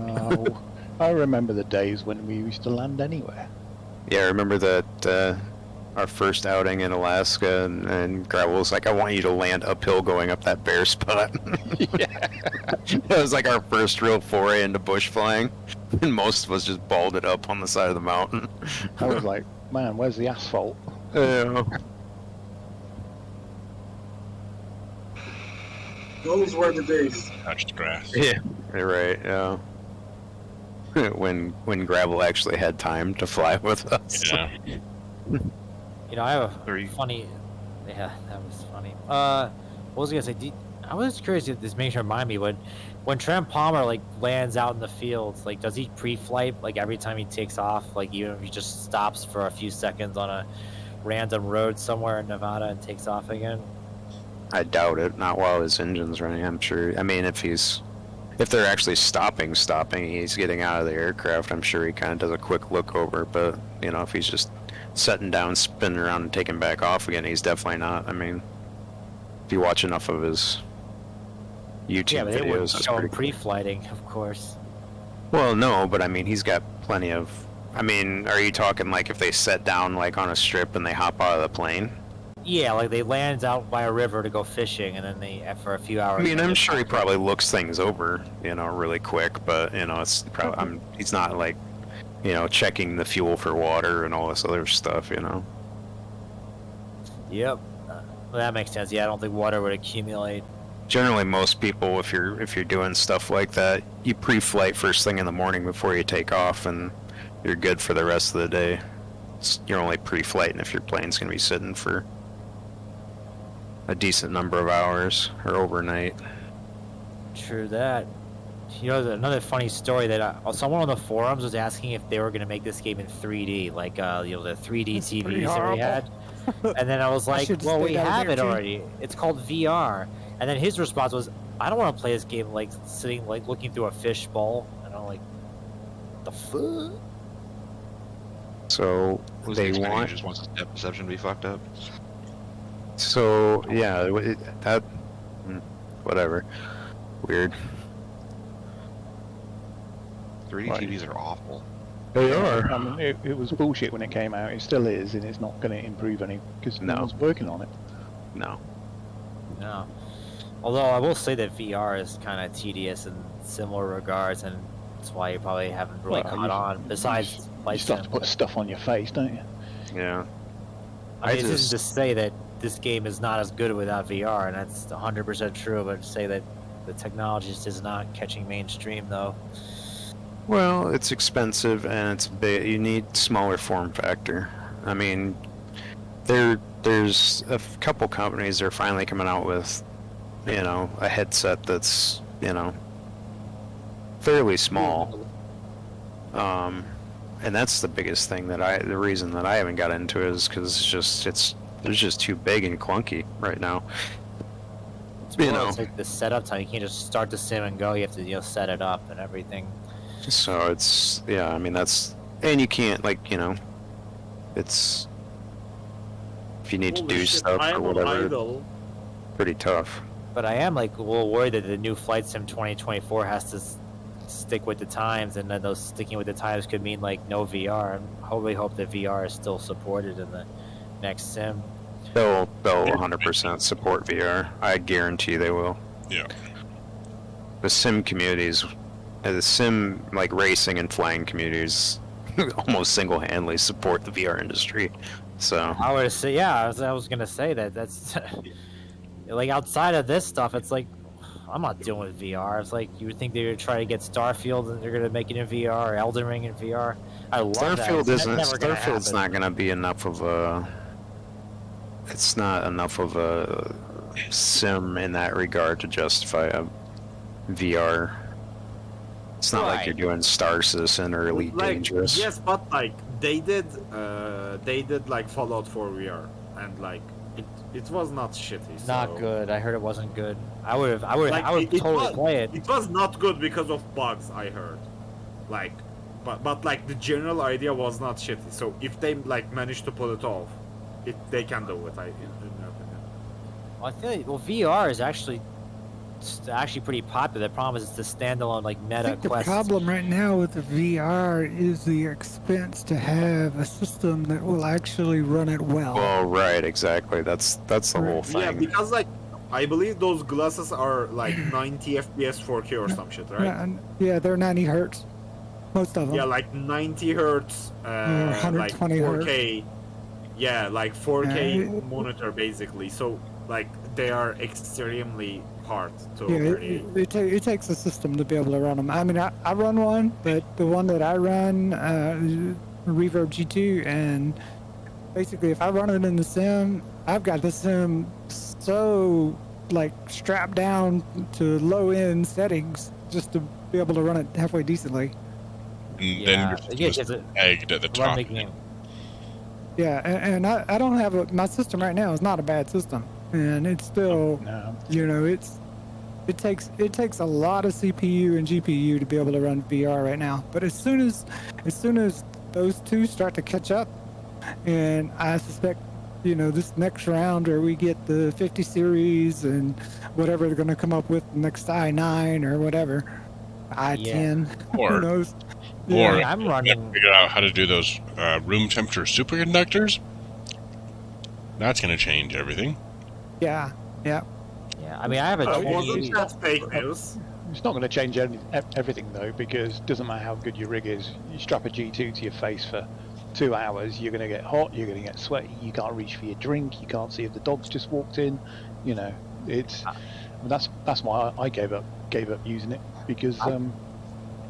Oh, I remember the days when we used to land anywhere. Yeah, I remember that our first outing in Alaska, and Gravel was like, "I want you to land uphill going up that bear spot." Yeah. It was like our first real foray into bush flying, and most of us just balled it up on the side of the mountain. I was like, man, where's the asphalt? Those were the days. Touched grass. Yeah, you're right. Yeah. when Gravel actually had time to fly with us. Yeah. You know, I have a funny... Yeah, that was funny. What was I gonna say? I was curious if this makes you remind me, when Trent Palmer, like, lands out in the fields, like, does he pre-flight, like, every time he takes off? Like, even if he just stops for a few seconds on a random road somewhere in Nevada and takes off again? I doubt it. Not while his engine's running, I'm sure. I mean, if they're actually stopping, he's getting out of the aircraft, I'm sure he kind of does a quick look over, but, you know, if he's just setting down, spinning around, and taking back off again, he's definitely not. I mean, if you watch enough of his YouTube Yeah, but they wouldn't videos, it's show him pretty cool. pre-flighting, of course. Well, no, but I mean, he's got plenty of... I mean, are you talking like if they set down like on a strip and they hop out of the plane? Yeah, like they land out by a river to go fishing, and then they, for a few hours... I mean, they I'm get sure he back. probably looks things over, you know, really quick, but, you know, it's probably... he's not like, you know, checking the fuel for water and all this other stuff, you know. Yep. Well, that makes sense. Yeah, I don't think water would accumulate. Generally, most people, if you're doing stuff like that, you pre-flight first thing in the morning before you take off, and you're good for the rest of the day. you're only pre-flighting if your plane's going to be sitting for a decent number of hours or overnight. True that. You know, another funny story that someone on the forums was asking if they were going to make this game in 3D, like the 3D That's pretty TVs that we had. And then I was like, should've well, we stayed out of have there, it too. already. It's called VR. And then his response was, I don't want to play this game like sitting, like looking through a fishbowl. And I'm like, the fuck? So Was they the expecting want. just wants the depth perception to be fucked up. So yeah, whatever. Weird. 3D Right. TVs are awful. They are. I mean, it was bullshit when it came out. It still is, and it's not going to improve any because no No. one's working on it. No. No. Although I will say that VR is kind of tedious in similar regards, and that's why you probably haven't really Well, caught on. Besides, you Flight start to Sim. put stuff on your face, don't you? Yeah. I mean, I this just- isn't to say that this game is not as good without VR, and that's 100% true, but to say that the technology just is not catching mainstream, though. Well, it's expensive and it's big. You need smaller form factor. I mean, there's a couple companies that are finally coming out with, a headset that's, fairly small. And that's the biggest thing the reason that I haven't got into it is because it's just too big and clunky right now. It's You more know. it's like the setup time. You can't just start the sim and go. You have to, set it up and everything. So I mean and you can't it's if you need to Holy do shit, stuff I or am on whatever, idle. pretty tough. But I am like a little worried that the new Flight Sim 2024 has to stick with the times, and then those sticking with the times could mean like no VR. And we hope that VR is still supported in the next sim. They'll 100% support VR. I guarantee they will. Yeah. The sim communities, the sim like racing and flying communities, almost single-handedly support the VR industry. So I would say, yeah, I was gonna say that's like outside of this stuff, it's like I'm not dealing with VR. It's like you would think they would try to get Starfield and they're gonna make it in VR or Elden Ring in VR. I love Starfield that. isn't. That's never gonna Starfield's happen. not going to be enough of a. It's not enough of a sim in that regard to justify a VR. It's not like Right. you're doing Star Citizen or Elite Like, Dangerous. yes, but like they did like Fallout 4 VR, and like it was not shitty. Not so- good. I heard it wasn't good. I would Like, I would it totally was- play it. It was not good because of bugs, I heard. Like, but like the general idea was not shitty. So if they like manage to pull it off, they can do it. In my opinion. Well, I feel like, VR is actually pretty popular. The problem is it's the standalone like I meta think the quest. problem right now with the VR is the expense to have a system that will actually run it well. Well, right, exactly. That's the whole Yeah, thing. because like I believe those glasses are like 90 FPS 4K or some shit, right? Yeah, they're 90 hertz. Most of them. Yeah, like 90 hertz, Or like 120 4K. Yeah, like 4K Yeah, monitor basically. So like they are extremely hard to Yeah, really. it takes a system to be able to run them. I mean, I run one, but the one that I run, Reverb G2, and basically if I run it in the sim, I've got the sim so like strapped down to low end settings just to be able to run it halfway decently. And Yeah, then yeah, you're it's just a- egged at the run top. the game. Yeah, and I don't have my system right now is not a bad system, and it's still, No. it takes a lot of CPU and GPU to be able to run VR right now. But as soon as those two start to catch up, and I suspect, this next round where we get the 50 series and whatever they're going to come up with next i9 or whatever, i10, Or- who knows? Or Yeah, I'm running. figure out how to do those room temperature superconductors. That's going to change everything. Yeah. Yeah, I mean, I have a Wasn't 20. that fake news? It's not going to change everything though, because it doesn't matter how good your rig is. You strap a G2 to your face for 2 hours, you're going to get hot, you're going to get sweaty, you can't reach for your drink, you can't see if the dog's just walked in. That's why I gave up using it, because I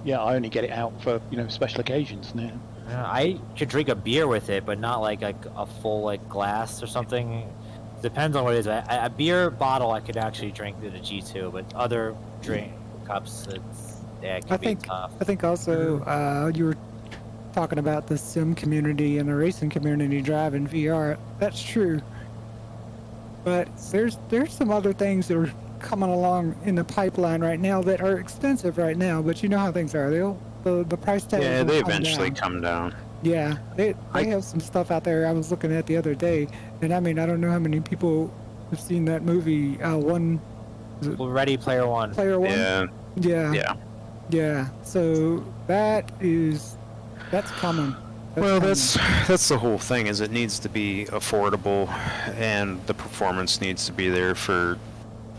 only get it out for special occasions now. I could drink a beer with it, but not like a full like glass or something. Depends on what it is. A beer bottle I could actually drink at a G2, but other drink cups, it can be tough. I think also you were talking about the sim community and the racing community driving VR. That's true. But there's some other things that are coming along in the pipeline right now that are expensive right now. But you know how things are. The price tag. Yeah, they eventually come down. Yeah, they have some stuff out there I was looking at the other day, and I mean I don't know how many people have seen that movie. Ready Player One. Player One. Yeah. Yeah. Yeah. Yeah. So that's coming. Well, that's the whole thing. Is it needs to be affordable, and the performance needs to be there for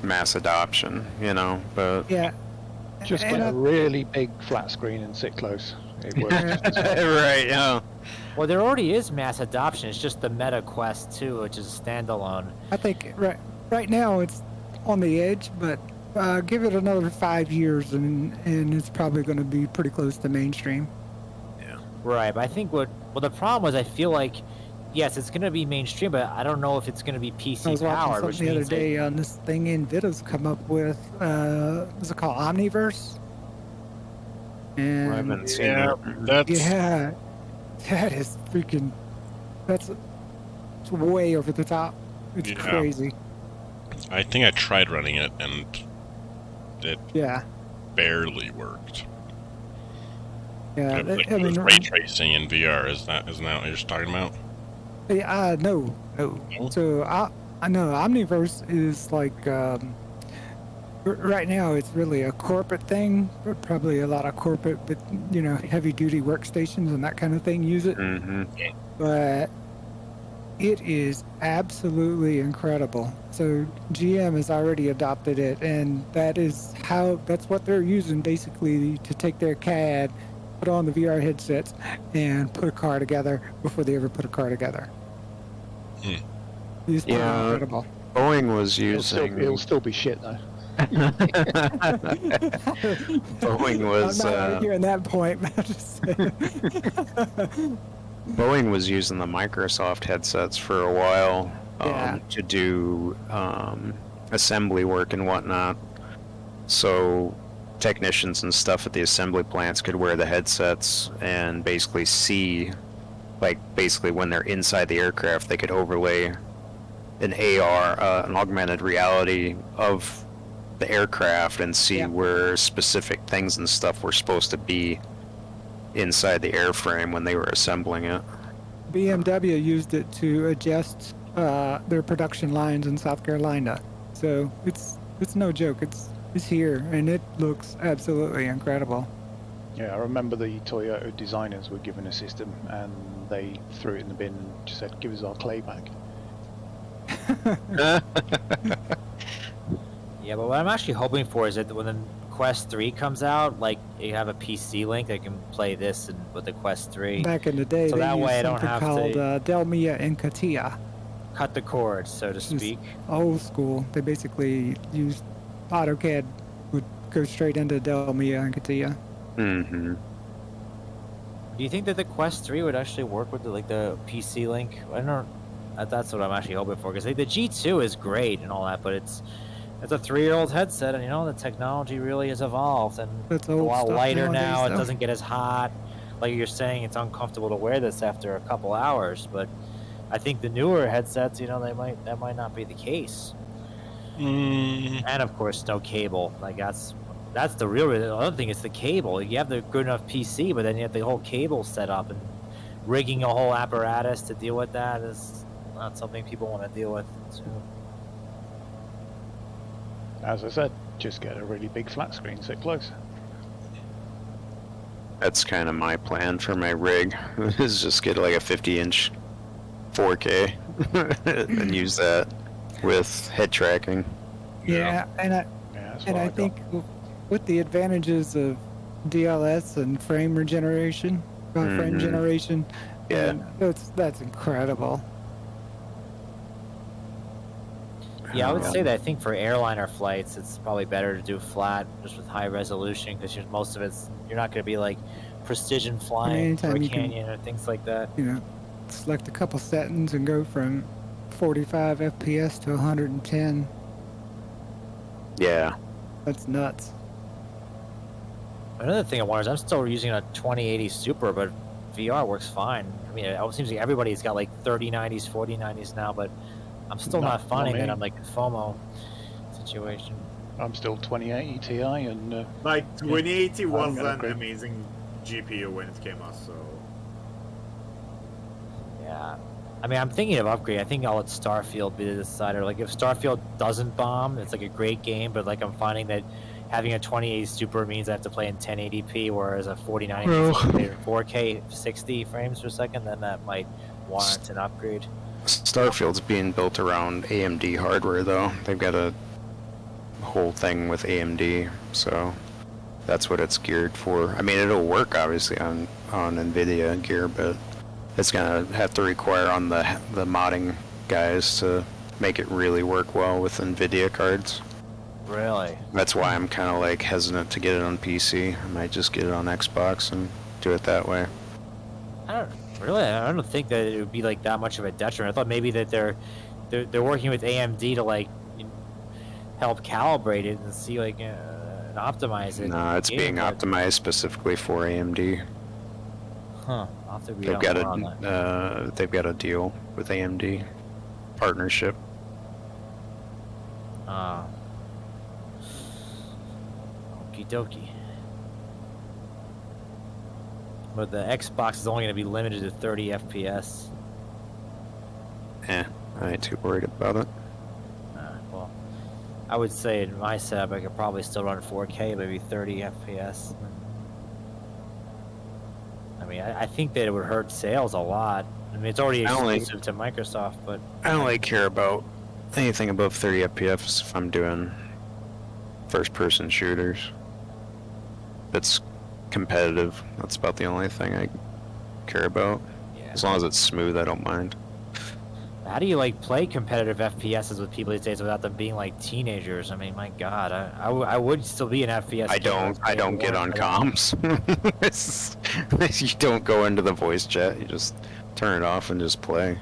mass adoption. You know, but yeah. Just get a really big flat screen and sit close. It works. Right. Yeah. Well, there already is mass adoption. It's just the Meta Quest 2, which is standalone. I think right now it's on the edge, but give it another 5 years, and it's probably going to be pretty close to mainstream. Yeah. Right, but I think the problem is I feel like, yes, it's going to be mainstream, but I don't know if it's going to be PC I was watching powered. something the other day on this thing NVIDIA's come up with. What's it called? Omniverse. And I haven't seen it. yeah, that is freaking. It's way over the top. It's crazy. I think I tried running it and it barely worked. Yeah, It was ray tracing in VR. Isn't that what you're just talking about? Yeah, no. So I know Omniverse is like right now it's really a corporate thing, but probably a lot of corporate, but heavy duty workstations and that kind of thing use it. Mm-hmm. But it is absolutely incredible. So GM has already adopted it, and that's what they're using basically to take their CAD, put on the VR headsets, and put a car together before they ever put a car together. It's pretty incredible. Boeing was using. It'll still be shit though. Boeing was. I'm not arguing that point, but I'm just saying. Boeing was using the Microsoft headsets for a while to do assembly work and whatnot. So technicians and stuff at the assembly plants could wear the headsets and basically see, like basically when they're inside the aircraft, they could overlay an AR, an augmented reality of the aircraft and see where specific things and stuff were supposed to be inside the airframe when they were assembling it. BMW used it to adjust their production lines in South Carolina. So it's no joke. It's here, and it looks absolutely incredible. Yeah, I remember the Toyota designers were given a system, and they threw it in the bin and just said, "Give us our clay back." Yeah, but what I'm actually hoping for is that when the Quest 3 comes out, like you have a PC link that can play this with the Quest 3. Back in the day, so they that used way I don't something have called to Delmia and Katia. cut the cord, so to speak. Old school. They basically used AutoCAD would go straight into Delmia and Katia. Mm-hmm. Do you think that the Quest 3 would actually work with the PC link? I don't know. That's what I'm actually hoping for, because the G2 is great and all that, but it's a 3-year-old headset, and the technology really has evolved, and it's a lot lighter now. It doesn't get as hot. Like you're saying, it's uncomfortable to wear this after a couple hours, but I think the newer headsets, that might not be the case. And of course, no cable. Like that's the other thing is the cable. You have the good enough PC, but then you have the whole cable set up, and rigging a whole apparatus to deal with that is not something people want to deal with. So. As I said, just get a really big flat screen, sit close. That's kind of my plan for my rig, is just get like a 50-inch 4K and use that with head tracking. Yeah, and I think with the advantages of DLS and frame regeneration, frame generation, that's incredible. Yeah, I would say that I think for airliner flights, it's probably better to do flat, just with high resolution, because most of you're not going to be like precision flying anytime for a you can- canyon or things like that. You know, select a couple settings and go from 45 FPS to 110. Yeah. That's nuts. Another thing I wonder is I'm still using a 2080 Super, but VR works fine. I mean, it seems like everybody's got like 3090s, 4090s now, but I'm still No, not finding not me. that I'm like a FOMO situation. I'm still 2080 Ti, and Like 2080 was I'm gonna an upgrade. amazing GPU when it came out, so Yeah. I mean, I'm thinking of upgrade. I think I'll let Starfield be the decider. Like, if Starfield doesn't bomb, it's like a great game, but like I'm finding that having a 2080 Super means I have to play in 1080p, whereas a 4090 means I have to play in 4K 60 frames per second, then that might warrant an upgrade. Starfield's being built around AMD hardware, though. They've got a whole thing with AMD, so that's what it's geared for. I mean, it'll work obviously on NVIDIA gear, but it's gonna have to require on the modding guys to make it really work well with NVIDIA cards. Really? That's why I'm kind of like hesitant to get it on PC. I might just get it on Xbox and do it that way. I don't think that it would be like that much of a detriment. I thought maybe that they're working with AMD to like help calibrate it and see like and optimize it. No, it's being But- optimized specifically for AMD. Huh. I'll have to read They've up got more on that. they've got a deal with AMD partnership. Okie dokie. But the Xbox is only going to be limited to 30 FPS. I ain't too worried about it. Well, I would say in my setup I could probably still run 4K, maybe 30 FPS. I mean, I think that it would hurt sales a lot. I mean, it's already I only- exclusive to Microsoft, but I don't really care about anything above 30 FPS if I'm doing first-person shooters. That's competitive. That's about the only thing I care about. yeah. As long as it's smooth, I don't mind. How do you like play competitive FPSs with people these days without them being like teenagers? I mean, my God, I would still be an FPS. I gamer don't. if I they don't get on weren't, but I- comms. You don't go into the voice chat. You just turn it off and just play.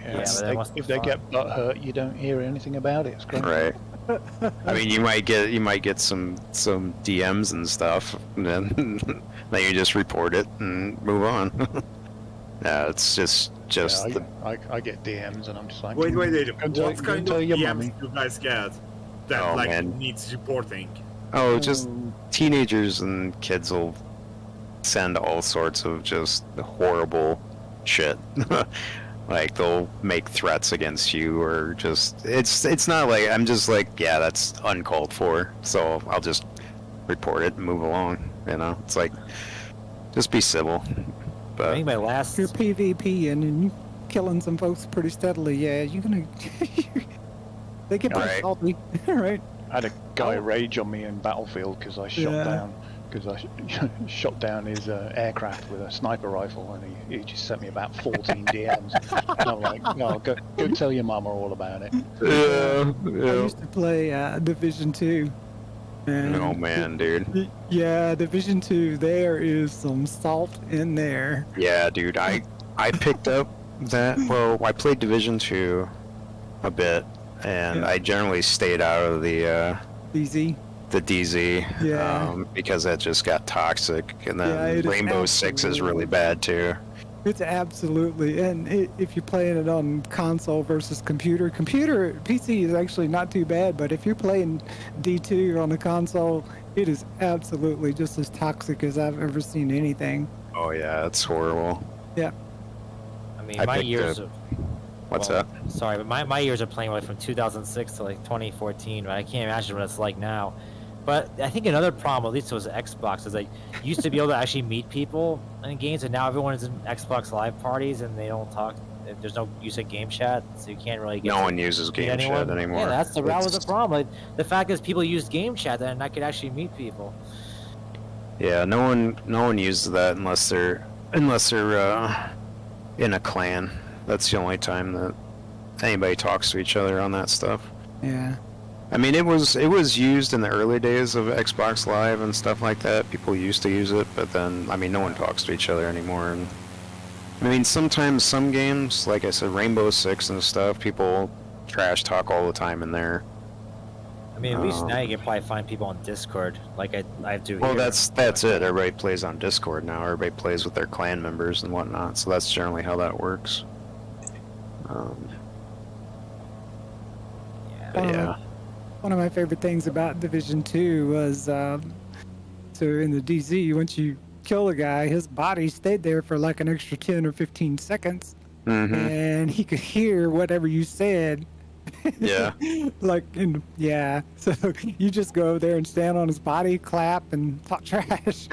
Yeah, but that must be if they fun. get butt hurt, you don't hear anything about it. It's great. Right. I mean, you might get some DMs and stuff, and then you just report it and move on. No, it's just Yeah, the I get DMs and I'm just like, wait, go and tell- what go kind and of tell your DMs mummy. do you guys get that Oh, like man. needs reporting? oh, just teenagers and kids will send all sorts of just horrible shit. Like they'll make threats against you, or just it's not like I'm just like, yeah, that's uncalled for, so I'll just report it and move along. You know, it's like just be civil. I But think my last. You're PvP and you killing some folks pretty steadily. Yeah, you're gonna. They get pretty Right. salty, right? I had a guy rage on me in Battlefield because I shot Yeah. down shot down his aircraft with a sniper rifle, and he just sent me about 14 DMs. And I'm like, no, go tell your mama all about it. I used to play Division 2. And oh man, dude. Yeah, Division 2, there is some salt in there. Yeah, dude. I picked up that. Well, I played Division 2 a bit, and Yeah. I generally stayed out of the DZ. DZ, Yeah. because that just got toxic. And then Yeah, it is Rainbow Six is really absolutely- bad too. It's absolutely, and if you're playing it on console versus computer, PC is actually not too bad, but if you're playing D2 on the console, it is absolutely just as toxic as I've ever seen anything. Oh yeah, it's horrible. Yeah. I mean, I my picked years up- of. What's well, that? Sorry, but my years of playing like from 2006 to like 2014, right? I can't imagine what it's like now. But I think another problem, at least it was Xbox, is like you used to be able to actually meet people in games, and now everyone is in Xbox Live parties and they don't talk. There's no use of game chat, so you can't really get. No to one uses meet game anyone. chat anymore. Yeah, that was It's- the problem. Like, the fact is, people used game chat then I could actually meet people. Yeah, no one uses that unless they're in a clan. That's the only time that anybody talks to each other on that stuff. Yeah. I mean, it was used in the early days of Xbox Live and stuff like that. People used to use it, but then, I mean, no one talks to each other anymore. And I mean, sometimes some games, like I said, Rainbow Six and stuff, people trash talk all the time in there. I mean, at least now you can probably find people on Discord, like I do Well, here. that's it. Everybody plays on Discord now. Everybody plays with their clan members and whatnot. So that's generally how that works. But yeah. One of my favorite things about Division 2 was, so in the DZ, once you kill a guy, his body stayed there for like an extra 10 or 15 seconds. Mm-hmm. And he could hear whatever you said. Yeah. So you just go over there and stand on his body, clap, and talk trash.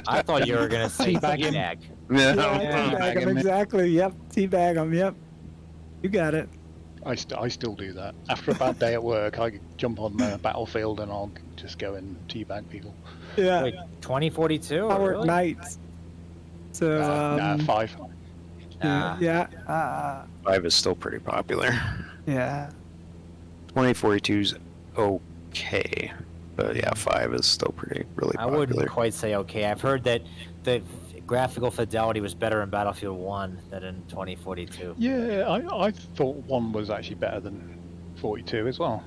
I thought you were going to say teabag. Yeah, teabag him, exactly. Yep, teabag him, yep. You got it. I still do that. After a bad day at work, I jump on the battlefield and I'll just go and teabag people. Yeah. Wait, 2042? I work Really? nights. So, nah, 5. Yeah. 5 is still pretty popular. Yeah. 2042's okay. But yeah, 5 is still really I popular. wouldn't quite say okay. I've heard that the graphical fidelity was better in Battlefield 1 than in 2042. Yeah, I thought 1 was actually better than 42 as well.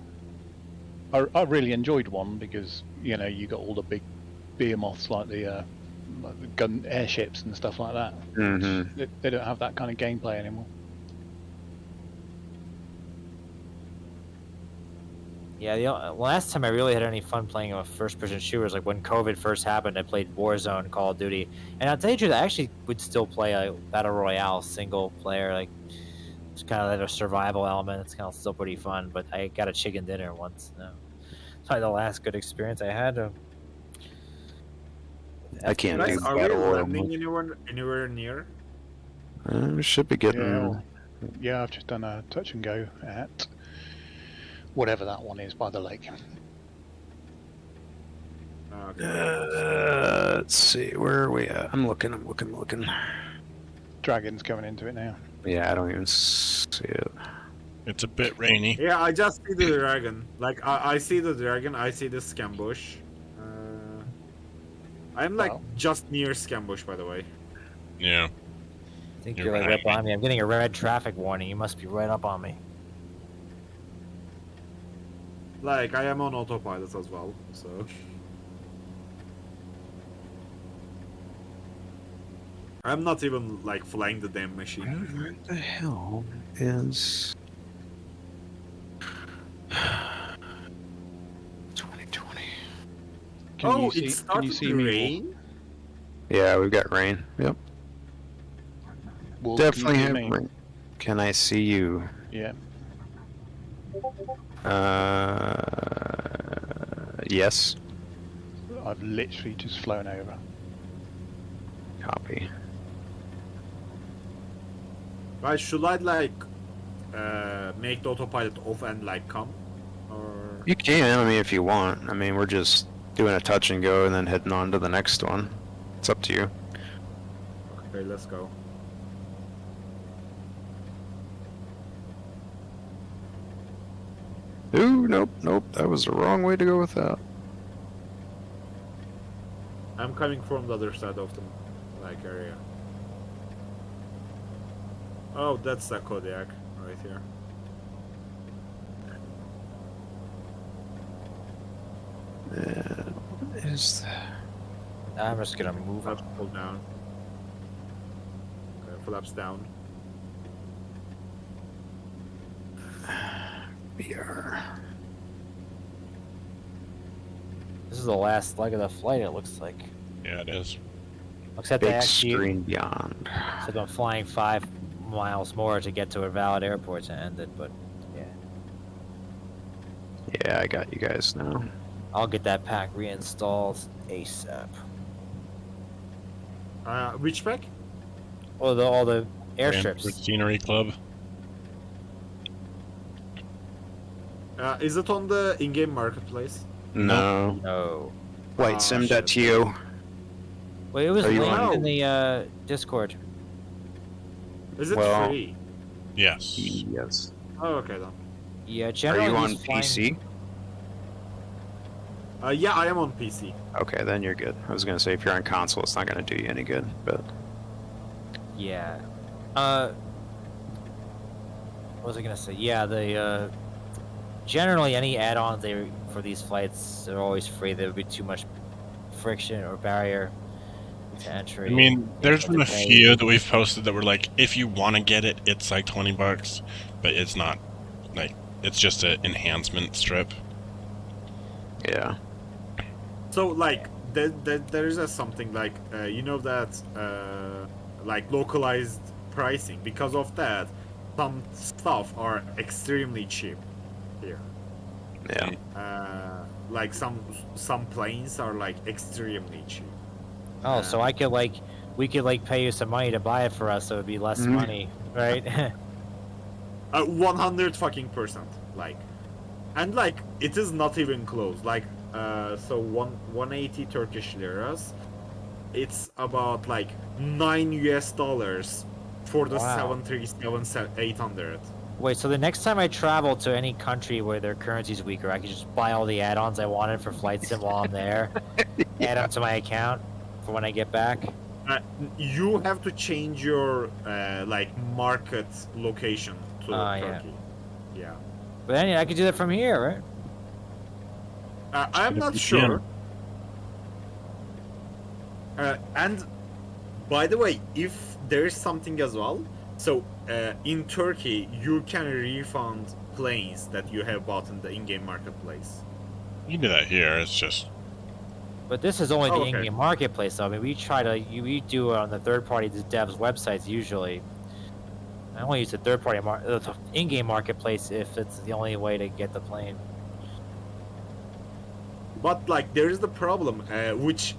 I really enjoyed 1 because, you know, you got all the big behemoths like the gun airships and stuff like that. Mm-hmm. They don't have that kind of gameplay anymore. Yeah, the last time I really had any fun playing a first-person shooter was like when COVID first happened. I played Warzone, Call of Duty, and I'll tell you the truth, I actually would still play a Battle Royale single player. Like, it's kind of like a survival element. It's kind of still pretty fun, but I got a chicken dinner once. It's probably the last good experience I had. I can't Guys, do are we Battle Royale. landing anywhere near? We should be getting... Yeah, I've just done a touch and go at whatever that one is by the lake. Let's see, where are we at? I'm looking. Dragon's coming into it now. Yeah, I don't even see it. It's a bit rainy. Yeah, I just see the dragon. Like, I see the dragon, I see the scambush. I'm like just near scambush, by the way. Yeah. I think you're like right behind me. I'm getting a red traffic warning. You must be right up on me. Like, I am on autopilot as well, so... I'm not even, like, flying the damn machine. Where the hell is... 2020. Oh, it started to rain? Yeah, we've got rain. Yep. Well, Definitely have rain. Can I see you? Yeah. Yes. I've literally just flown over. Copy. Right, should I, like, make the autopilot off and, like, come? Or... You can, I mean, if you want. I mean, we're just doing a touch and go and then heading on to the next one. It's up to you. Okay, let's go. Ooh, nope. That was the wrong way to go with that. I'm coming from the other side of the, like, area. Oh, that's the Kodiak right here. What is that? I'm just gonna move up. Pull down. Okay, flaps down. BR. This is the last leg of the flight, it looks like. Yeah, it is. Except they Big actually... screen beyond. So I'm flying 5 miles more to get to a valid airport to end it, but yeah. Yeah, I got you guys now. I'll get that pack reinstalled ASAP. Which pack? Oh, all the airstrips. Scenery Club. Is it on the in-game marketplace? No. No. FlightSim.to. Wait, it was Are you linked on- in the Discord. Is it Well- free? Yes. Yes. Oh, okay then. Yeah, Are generally you on he's flying- PC? Yeah, I am on PC. Okay, then you're good. I was gonna say if you're on console, it's not gonna do you any good. But Yeah. What was I gonna say? Yeah, the generally any add-ons they for these flights are always free. There would be too much friction or barrier to entry. I mean, there's have been to a pay. few that we've posted that were like, if you want to get it, it's like $20, but it's not like it's just an enhancement strip. yeah, So like there is a something like you know that like localized pricing. Because of that, some stuff are extremely cheap here. yeah. Like some planes are like extremely cheap. Oh, so I could like we could like pay you some money to buy it for us, so it'd be less money, right? 100 fucking percent. Like, and like it is not even close. Like, so 180 Turkish liras. It's about like $9 for the Wow. 737-800. Wait, so the next time I travel to any country where their currency's weaker, I could just buy all the add-ons I wanted for Flight Sim while I'm there, add them to my account for when I get back. You have to change your like market location to Yeah. Turkey. Yeah. But anyway, I could do that from here, right? I'm not sure. And by the way, if there is something as well, so in Turkey you can refund planes that you have bought in the in-game marketplace. You can do that here. It's just But this is only the okay. in-game marketplace, though. I mean, we do it on the third-party devs' websites usually. I only use the third-party the in-game marketplace if it's the only way to get the plane. But like there is the problem, which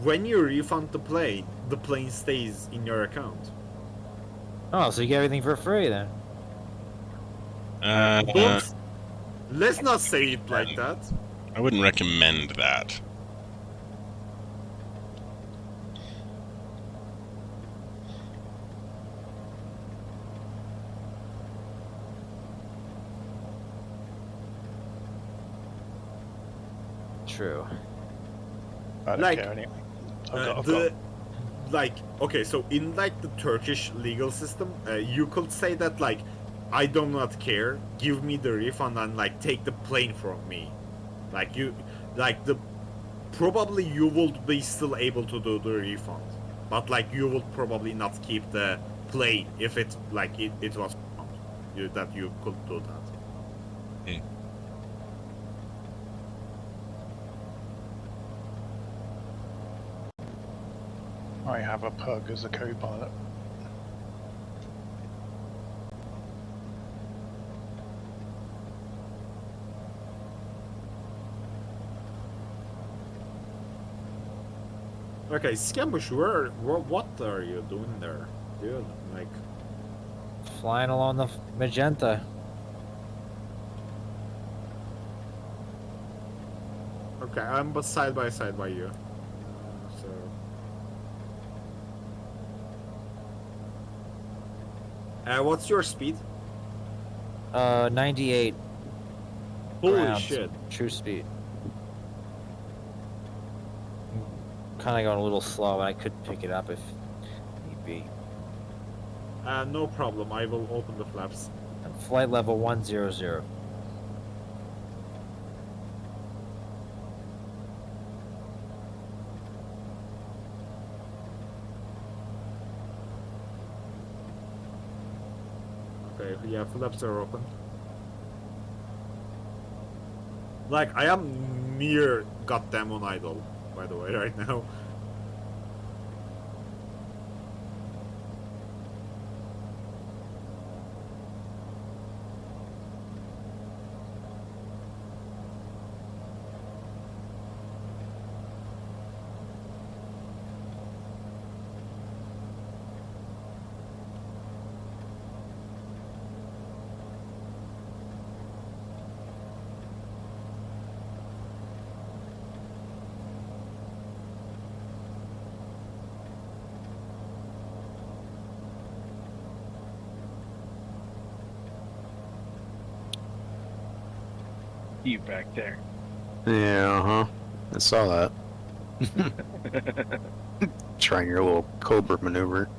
when you refund the plane stays in your account. Oh, so you get everything for free then? Let's not say it like that. I wouldn't recommend that. True. I don't Like, care anyway. Like, okay, so in like the Turkish legal system, you could say that like, I do not care, give me the refund and like take the plane from me. Like probably you will be still able to do the refund, but like you will probably not keep the plane if it like it was found that you could do that. I have a pug as a co-pilot. Okay, Scambush, what are you doing there, dude? Like, flying along the magenta. okay, I'm but side by side by you. What's your speed? 98. Holy ground, shit! True speed. Kind of going a little slow, but I could pick it up if need be. No problem. I will open the flaps. And flight level 100. Okay, yeah, flaps are open. Like, I am near goddamn on idle, by the way, right now. You back there. Yeah, I saw that. Trying your little Cobra maneuver.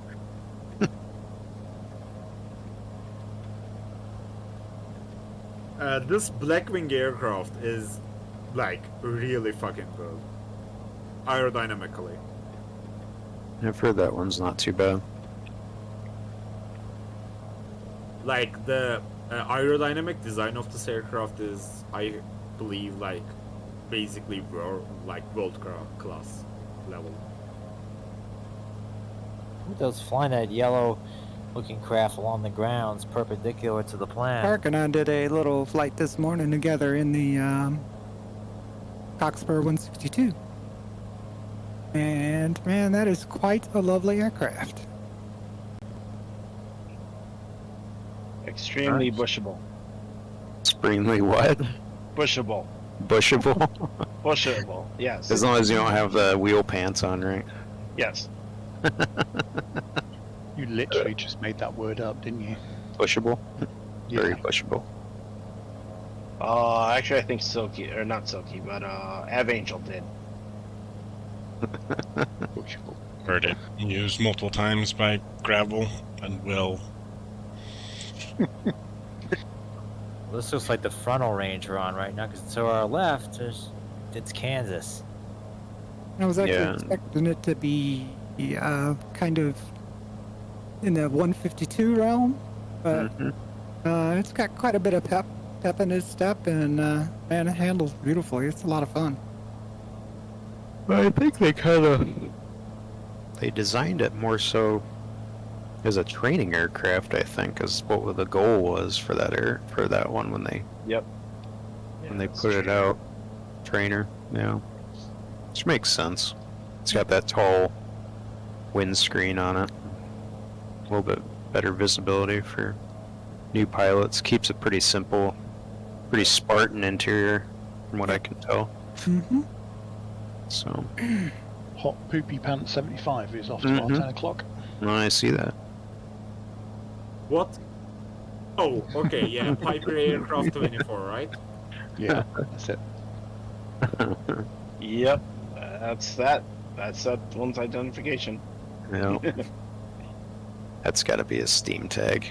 This Blackwing aircraft is like really fucking good aerodynamically. I've heard that one's not too bad. Like the aerodynamic design of this aircraft is, I believe, like basically world class level. Those flying that yellow-looking craft along the grounds, perpendicular to the plan. Mark and I did a little flight this morning together in the Cockspur 162. And man, that is quite a lovely aircraft. Extremely bushable. Extremely what? Bushable. Bushable? Bushable. Yes. As long as you don't have the wheel pants on, right? Yes. You literally just made that word up, didn't you? Pushable? Very Yeah. pushable. Actually, I think Silky, or not Silky, but Avangel did. Pushable. Heard it used multiple times by Gravel and Will. Well, this looks like the frontal range we're on right now, because to our left, it's Kansas. I was actually Yeah. expecting it to be kind of in the 152 realm, but it's got quite a bit of pep in its step, and man, it handles beautifully. It's a lot of fun. I think they designed it more so as a training aircraft. I think is what the goal was for that one when they Yep. when they put it out. Trainer, yeah, which makes sense. It's got that tall windscreen on it, a little bit better visibility for new pilots. Keeps it pretty simple, pretty Spartan interior, from what I can tell. Mm-hmm. So, Hot Poopy Pants 75 is off tomorrow 10 o'clock. no, I see that. What? Oh, okay, yeah, Piper Aircraft 24, right? Yeah, that's it. Yep. That's that. That's that one's identification. Yeah. That's got to be a Steam tag.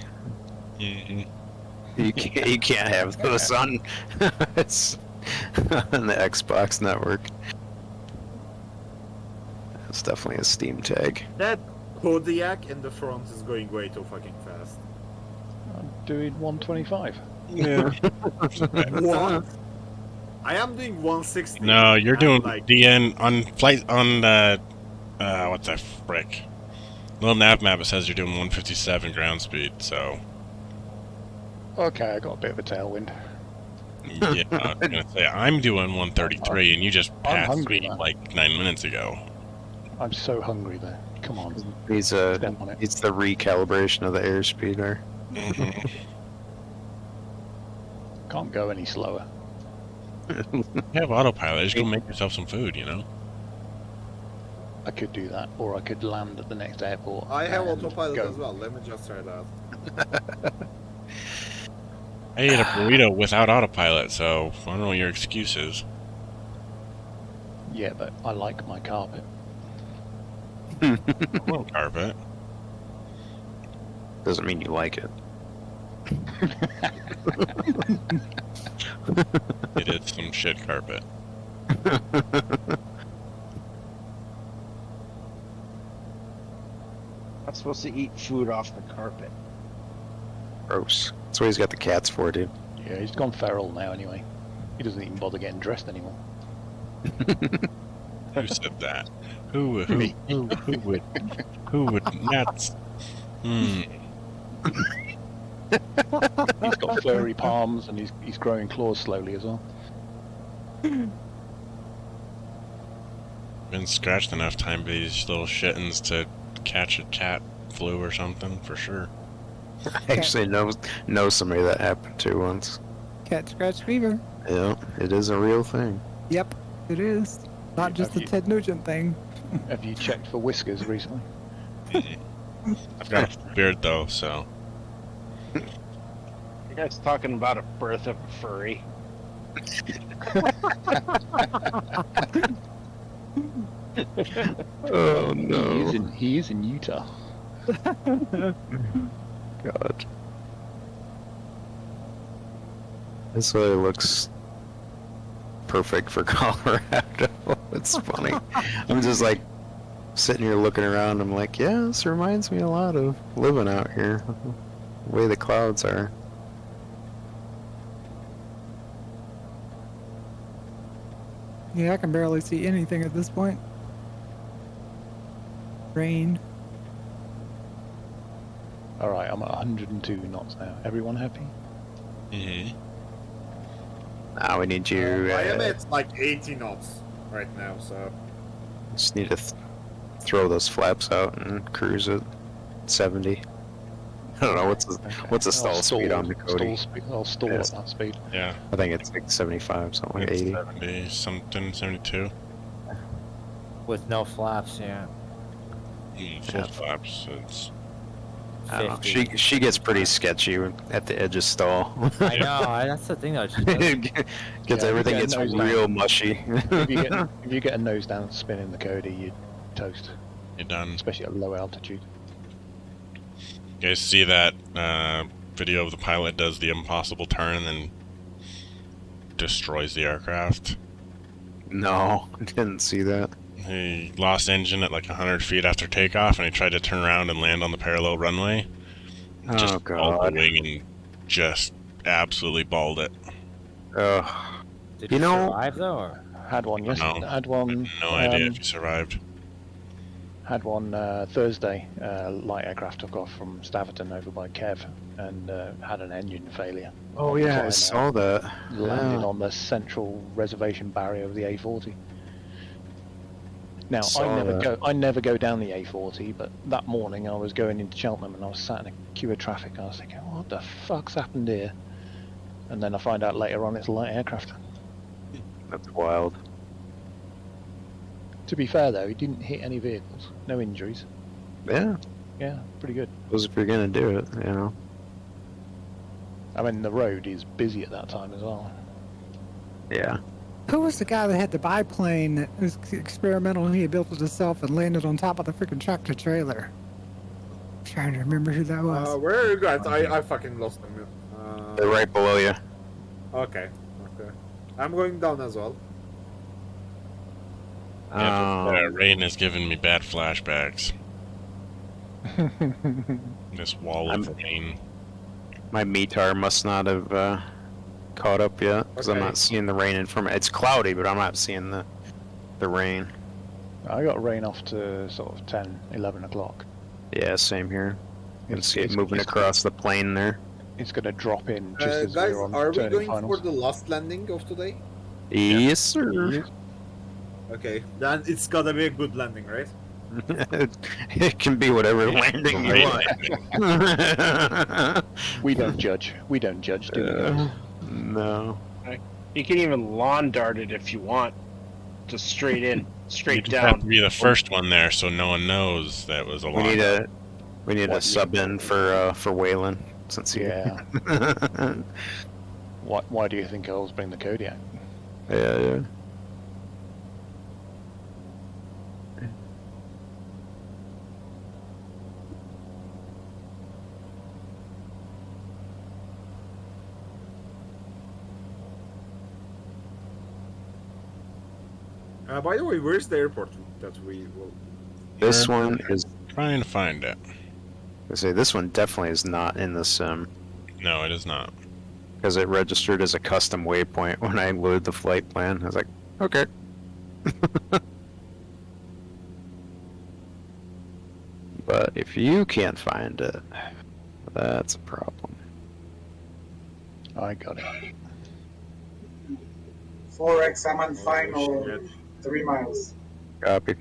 Mm-hmm. You can't have those on it's on the Xbox network. It's definitely a Steam tag. That Kodiak in the front is going way too fucking fast. I'm doing 125. Yeah. What? I am doing 160. No, you're and, doing like, DN on flight on what's that frick? Little nav map, it says you're doing 157 ground speed, so Okay, I got a bit of a tailwind. yeah, I was gonna say I'm doing 133 and you just I'm passed hungry, me man. like 9 minutes ago. I'm so hungry there. Come on. He's Step on it. it's the recalibration of the airspeed there. Mhm. Can't go any slower. You have autopilot, just go make yourself some food, you know? I could do that, or I could land at the next airport. I have and autopilot go. as well. Let me just try that. I ate a burrito without autopilot, so I don't know what your excuse is. Yeah, but I like my carpet. Well, carpet. Doesn't mean you like it. It is some shit carpet. Not supposed to eat food off the carpet. Gross. That's what he's got the cats for, dude. Yeah, he's gone feral now anyway. He doesn't even bother getting dressed anymore. Who said that? Who Me. would nuts? Hmm. He's got furry palms and he's growing claws slowly as well. Been scratched enough time by these little shittins to catch a cat flu or something for sure. I actually know somebody that happened to once. Cat scratch fever. Yeah, it is a real thing. Yep, it is. Not just Have a you- Ted Nugent thing. Have you checked for whiskers recently? I've got a beard though, so You guys talking about a birth of a furry? Oh no. He is in Utah. God. This really looks perfect for Colorado. It's funny. I'm just like sitting here looking around. I'm like, yeah, this reminds me a lot of living out here. The way the clouds are. Yeah, I can barely see anything at this point. Rain. Alright, I'm at 102 knots now. Everyone happy? Mm-hmm. Now we need you. I am at like 80 knots right now, so. Just need to throw those flaps out and cruise at 70. I don't know what's the stall speed on the Cody. I'll stall at that speed. Yeah. I think it's like 75, something like 80. 70 something, 72. With no flaps, yeah. Full flaps. It's I don't know. 50. She gets pretty sketchy at the edge of stall. I know, that's the thing though. She doesn't- Gets Yeah, everything you gets get nose real down. mushy. if you get a nose down spin in the Cody, you toast, you're done. especially at low altitude. You guys see that video of the pilot does the impossible turn and then destroys the aircraft? No, I didn't see that. He lost engine at like 100 feet after takeoff, and he tried to turn around and land on the parallel runway. Oh Just balled god. the wing and just absolutely balled it. Ugh. Did You you know- survive though? Or? Had one yesterday. No. Had one. No idea if he survived. Had one Thursday. Light aircraft took off from Staverton over by Kev and had an engine failure. Oh On the yeah, I climb saw out. that. Landed Yeah. on the central reservation barrier of the A40. Now Saw I never go down the A40, but that morning I was going into Cheltenham and I was sat in a queue of traffic and I was thinking, what the fuck's happened here? And then I find out later on it's a light aircraft. That's wild. To be fair though, he didn't hit any vehicles, no injuries. Yeah, Yeah, pretty good. those if you're gonna do it, you know. I mean, the road is busy at that time as well. Yeah. Who was the guy that had the biplane that was experimental and he had built it himself and landed on top of the freaking tractor trailer? I'm trying to remember who that was. Where are you guys? I fucking lost them. They're right below you. Okay. I'm going down as well. Rain has given me bad flashbacks. This wall of rain. My METAR must not have caught up yet because I'm Okay. not seeing the rain in front of me. It's cloudy, but I'm not seeing the rain. I got rain off to sort of 10, 11 o'clock. Yeah, same here. You can see it It's- moving it's- across the plane there. It's going to drop in just as Guys, we're on are we turning going finals. for the last landing of today? Yes, sir. Okay, then it's gotta be a good landing, right? It can be whatever landing you want. We don't judge. We don't judge, do we? guys? No. You can even lawn dart it if you want. Just straight in, You straight just have to down. be the first one there, so no one knows that was a We lot. need a sub in for Waylon since he. Yeah. Why do you think I always bring the Kodiak? Yeah. By the way, where's the airport that we will? This one is. Trying to find it. I say this one definitely is not in the sim No, it is not. because it registered as a custom waypoint when I loaded the flight plan. I was like, okay. But if you can't find it, that's a problem. I got it. 4X, I'm on final Shit. 3 miles. Copy.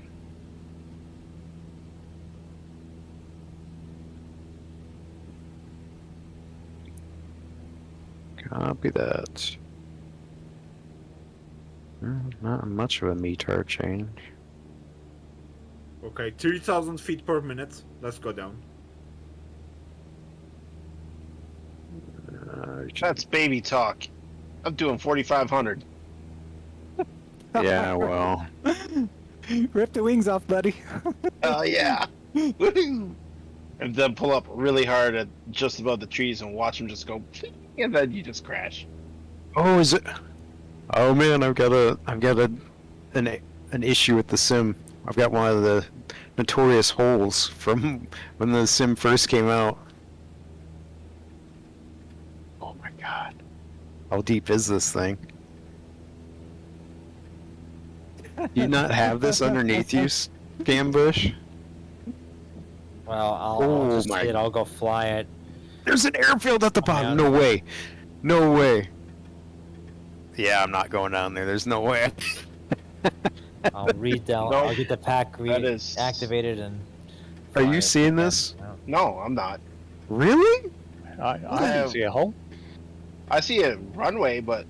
Copy that. Not much of a METAR change. Okay, 3,000 feet per minute. Let's go down. That's baby talk. I'm doing 4,500. Yeah, well, Rip the wings off, buddy. Oh yeah. Woohoo! And then pull up really hard at just above the trees and watch them just go, and then you just crash. oh, is it? Oh man, I've got an issue with the sim. I've got one of the notorious holes from when the sim first came out. Oh my god. How deep is this thing? Do you not have this underneath you, Scambush? Well, I'll Oh just my- see it. I'll go fly it. There's an airfield at the bottom. Yeah. No way. No way. Yeah, I'm not going down there. There's no way. I'll read down. Nope. I'll get the pack That is- activated and. Are fly you it seeing again. this? No, I'm not. Really? I didn't see a hole. I see a runway, but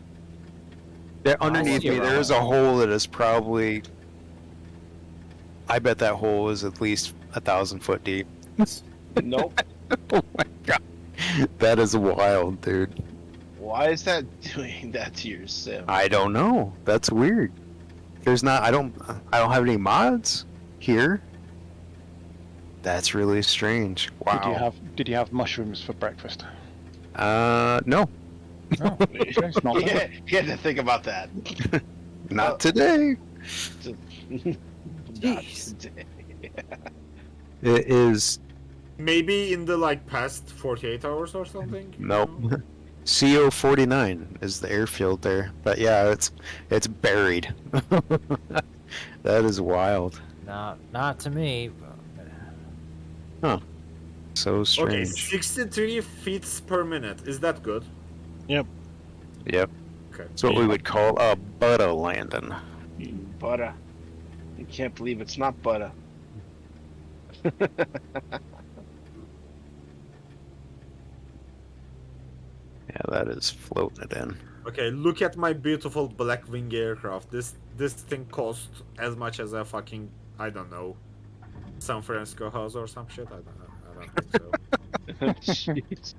Yeah, underneath see me, it there wrong. is a hole that is probably. I bet that hole is at least 1,000 foot deep. nope. Oh my god, that is wild, dude. Why is that doing that to your sim? I don't know. That's weird. There's not. I don't have any mods here. That's really strange. Wow. Did you have mushrooms for breakfast? No, No, it's not Yeah, there. you had to think about that. not today. Not Jeez. today. It is. Maybe in the like past 48 hours or something. you Nope. know? CO-49 is the airfield there, but yeah, it's buried. That is wild. Not to me. So Okay, strange. 63 feet per minute. Is that good? Yep. Okay. It's what we would call a butter landing. Butter. You can't believe it's not butter. Yeah, that is floating it in. Okay, look at my beautiful black wing aircraft. This thing cost as much as a fucking, I don't know, San Francisco house or some shit. I don't think so. Jeez.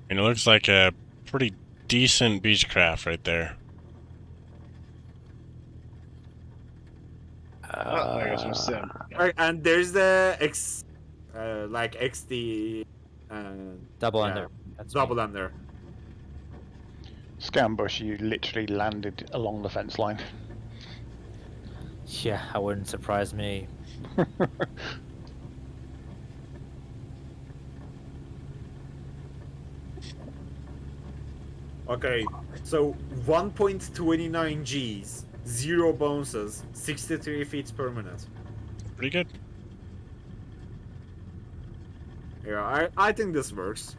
And it looks like a pretty decent Beechcraft right there. Oh, there goes my sim. Alright, and there's the like XD, Double yeah, under. That's double me. under. Scambush, you literally landed along the fence line. Yeah, that wouldn't surprise me. Okay, so 1.29 Gs, 0 bounces, 63 feet per minute. Pretty good. Yeah, I think this works.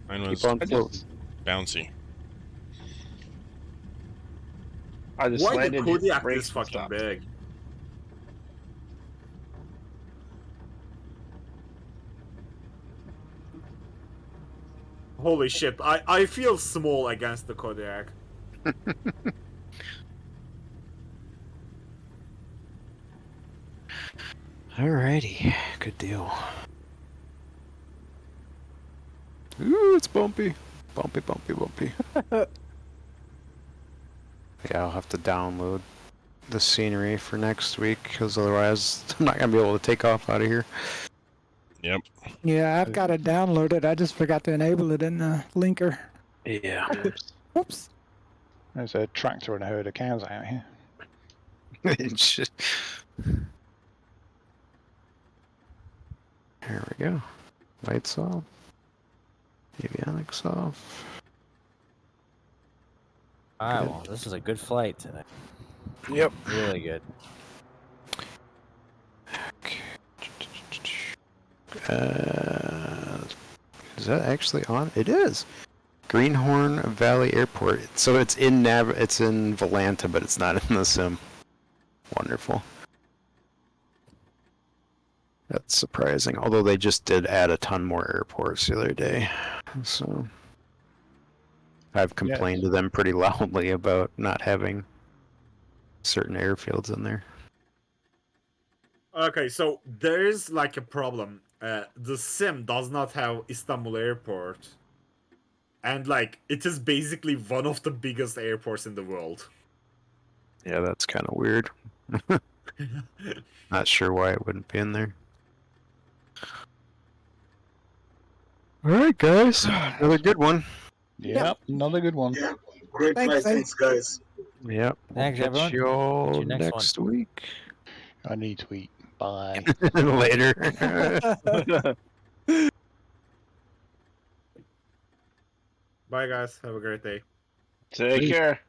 Mine was Keep on I floating. just, bouncy. I just Why the landed. hit Kodiak brakes this and fucking stopped. big? Holy shit, I feel small against the Kodiak. Alrighty, good deal. Ooh, it's bumpy. Bumpy, bumpy, bumpy. Yeah, I'll have to download the scenery for next week, because otherwise I'm not going to be able to take off out of here. Yep. Yeah, I've got it downloaded. I just forgot to enable it in the linker. Yeah. Whoops. There's a tractor and a herd of cows out here. It's just- There we go. Lights off. Avionics off. Alright, well, this is a good flight today. Yep. Really good. Is that actually on? It is. Greenhorn Valley Airport. So it's in it's in Volanta, but it's not in the sim. Wonderful. That's surprising. Although they just did add a ton more airports the other day. So I've complained to them pretty loudly about not having certain airfields in there. Okay, so there is like a problem. the sim does not have Istanbul Airport, and like it is basically one of the biggest airports in the world. Yeah, that's kind of weird. Not sure why it wouldn't be in there. All right, guys, another good one. Yep, another good one. Yeah, great Thanks, price. Dave. Thanks, guys. Yep. Thanks, Catch everyone. you all Catch you next next one. week. I need to eat. Bye. Later. Bye, guys. Have a great day. Take care.